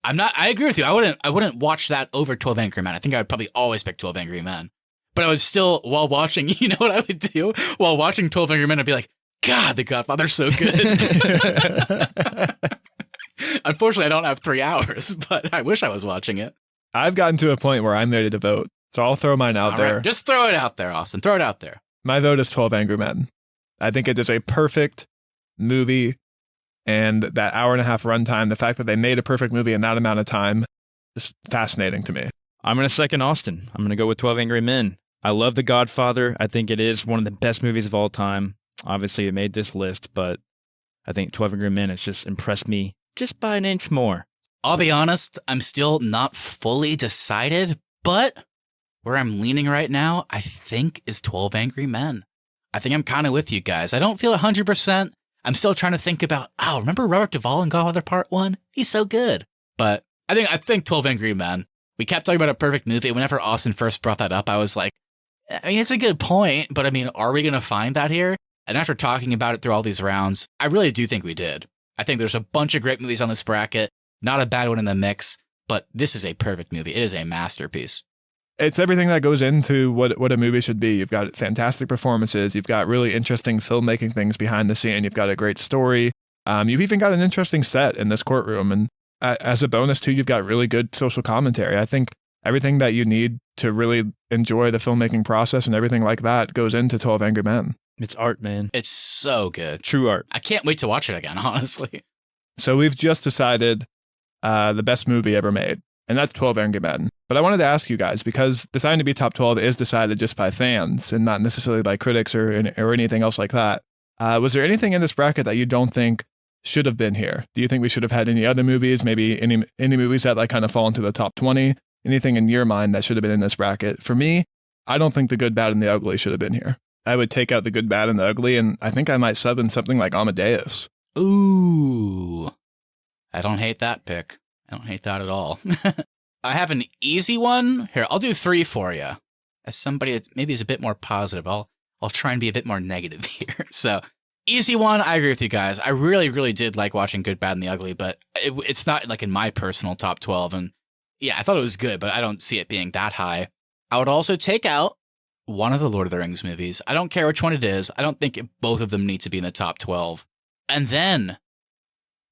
I agree with you. I wouldn't watch that over 12 Angry Men. I think I would probably always pick 12 Angry Men. But I would still, while watching, you know what I would do? While watching 12 Angry Men, I'd be like, God, The Godfather's so good. Unfortunately, I don't have 3 hours, but I wish I was watching it. I've gotten to a point where I'm ready to vote, so I'll throw mine out there. Right, just throw it out there, Austin. Throw it out there. My vote is 12 Angry Men. I think it is a perfect movie, and that hour and a half runtime, the fact that they made a perfect movie in that amount of time, is fascinating to me. I'm going to second Austin. I'm going to go with 12 Angry Men. I love The Godfather. I think it is one of the best movies of all time. Obviously, it made this list, but I think 12 Angry Men has just impressed me just by an inch more. I'll be honest, I'm still not fully decided, but where I'm leaning right now, I think is 12 Angry Men. I think I'm kind of with you guys. I don't feel 100%. I'm still trying to think about, remember Robert Duvall in Godfather Part 1? He's so good. But I think 12 Angry Men. We kept talking about a perfect movie. Whenever Austin first brought that up, I was like, I mean, it's a good point, but I mean, are we going to find that here? And after talking about it through all these rounds, I really do think we did. I think there's a bunch of great movies on this bracket. Not a bad one in the mix, but this is a perfect movie. It is a masterpiece. It's everything that goes into what a movie should be. You've got fantastic performances. You've got really interesting filmmaking things behind the scene. You've got a great story. You've even got an interesting set in this courtroom. And as a bonus, too, you've got really good social commentary. I think everything that you need to really enjoy the filmmaking process and everything like that goes into 12 Angry Men. It's art, man. It's so good. True art. I can't wait to watch it again, honestly. So we've just decided the best movie ever made, and that's 12 Angry Men. But I wanted to ask you guys, because this IMDb Top 12 is decided just by fans and not necessarily by critics or anything else like that. Was there anything in this bracket that you don't think should have been here? Do you think we should have had any other movies, maybe any movies that like kind of fall into the top 20? Anything in your mind that should have been in this bracket? For me, I don't think The Good, Bad, and the Ugly should have been here. I would take out The Good, Bad, and the Ugly, and I think I might sub in something like Amadeus. Ooh. I don't hate that pick. I don't hate that at all. I have an easy one. Here, I'll do 3 for you. As somebody that maybe is a bit more positive, I'll try and be a bit more negative here. So, easy one, I agree with you guys. I really, really did like watching Good, Bad, and the Ugly, but it's not like in my personal top 12. And yeah, I thought it was good, but I don't see it being that high. I would also take out one of the Lord of the Rings movies. I don't care which one it is. I don't think both of them need to be in the top 12. And then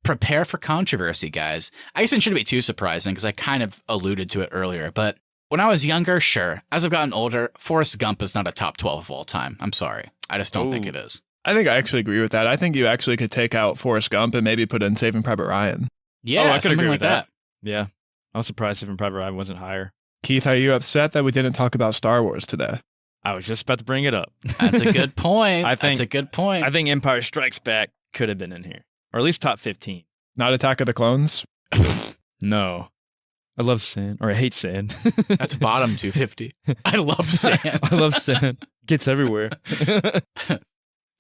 prepare for controversy, guys. I guess it shouldn't be too surprising because I kind of alluded to it earlier, but when I was younger, sure. As I've gotten older, Forrest Gump is not a top 12 of all time. I'm sorry. I just don't think it is. I think I actually agree with that. I think you actually could take out Forrest Gump and maybe put in Saving Private Ryan. Yeah, I could agree with that. Yeah. I was surprised Saving Private Ryan wasn't higher. Keith, are you upset that we didn't talk about Star Wars today? I was just about to bring it up. That's a good point. That's a good point. I think Empire Strikes Back could have been in here, or at least top 15. Not Attack of the Clones? No. I love sand, or I hate sand. That's bottom 250. I love sand. I love sand. Gets everywhere.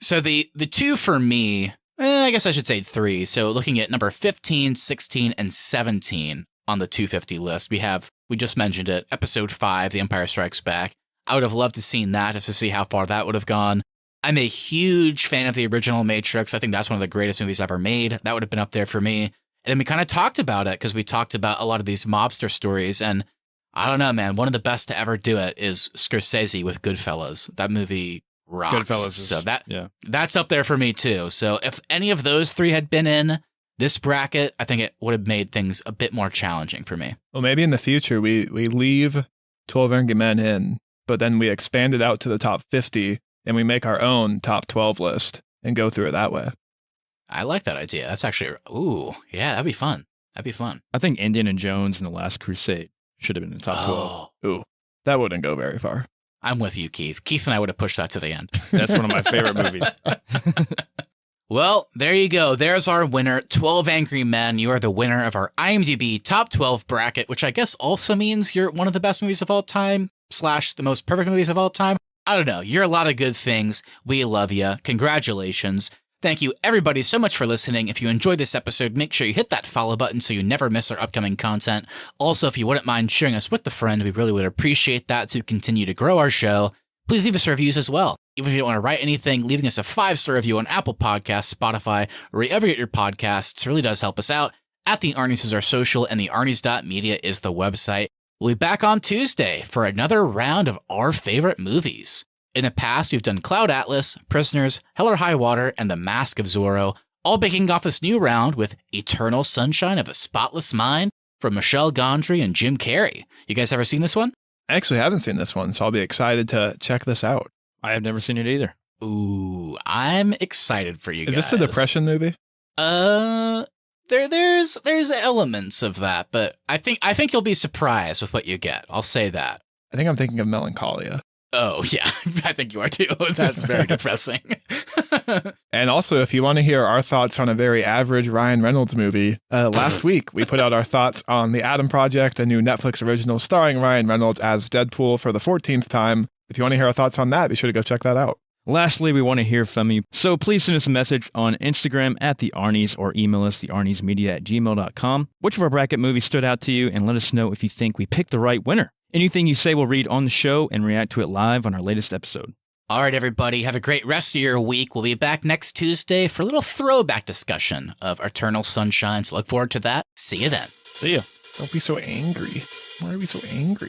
So the 2 for me, I guess I should say 3. So looking at number 15, 16, and 17 on the 250 list, we just mentioned it, episode 5, The Empire Strikes Back. I would have loved to have seen that just to see how far that would have gone. I'm a huge fan of the original Matrix. I think that's one of the greatest movies ever made. That would have been up there for me. And then we kind of talked about it because we talked about a lot of these mobster stories. And I don't know, man, one of the best to ever do it is Scorsese with Goodfellas. That movie rocks. Goodfellas So yeah. that's up there for me too. So if any of those three had been in this bracket, I think it would have made things a bit more challenging for me. Well, maybe in the future we leave 12 Angry Men in, but then we expand it out to the top 50 and we make our own top 12 list and go through it that way. I like that idea. That's actually, ooh, yeah, that'd be fun. That'd be fun. I think Indiana Jones and The Last Crusade should have been in the top 12. Ooh, that wouldn't go very far. I'm with you, Keith. Keith and I would have pushed that to the end. That's one of my favorite movies. Well, there you go. There's our winner, 12 Angry Men. You are the winner of our IMDb Top 12 bracket, which I guess also means you're one of the best movies of all time / the most perfect movies of all time. I don't know. You're a lot of good things. We love you. Congratulations. Thank you, everybody, so much for listening. If you enjoyed this episode, make sure you hit that follow button so you never miss our upcoming content. Also, if you wouldn't mind sharing us with a friend, we really would appreciate that to continue to grow our show. Please leave us reviews as well. Even if you don't want to write anything, leaving us a 5-star review on Apple Podcasts, Spotify, or wherever you get your podcasts really does help us out. At the Arnies is our social, and the Arnies.media is the website. We'll be back on Tuesday for another round of our favorite movies. In the past, we've done Cloud Atlas, Prisoners, Hell or High Water, and The Mask of Zorro, all kicking off this new round with Eternal Sunshine of a Spotless Mind from Michel Gondry and Jim Carrey. You guys ever seen this one? I actually haven't seen this one, so I'll be excited to check this out. I have never seen it either. Ooh, I'm excited for you guys. Is this a depression movie? There's elements of that, but I think you'll be surprised with what you get. I'll say that. I think I'm thinking of Melancholia. Oh, yeah, I think you are too. That's very depressing. And also, if you want to hear our thoughts on a very average Ryan Reynolds movie, last week we put out our thoughts on The Adam Project, a new Netflix original starring Ryan Reynolds as Deadpool for the 14th time. If you want to hear our thoughts on that, be sure to go check that out. Lastly, we want to hear from you, so please send us a message on Instagram at The Arnies or email us thearniesmedia@gmail.com. Which of our bracket movies stood out to you, and let us know if you think we picked the right winner. Anything you say we'll read on the show and react to it live on our latest episode. All right, everybody, have a great rest of your week. We'll be back next Tuesday for a little throwback discussion of Eternal Sunshine, so look forward to that. See you then. See ya. Don't be so angry. Why are we so angry?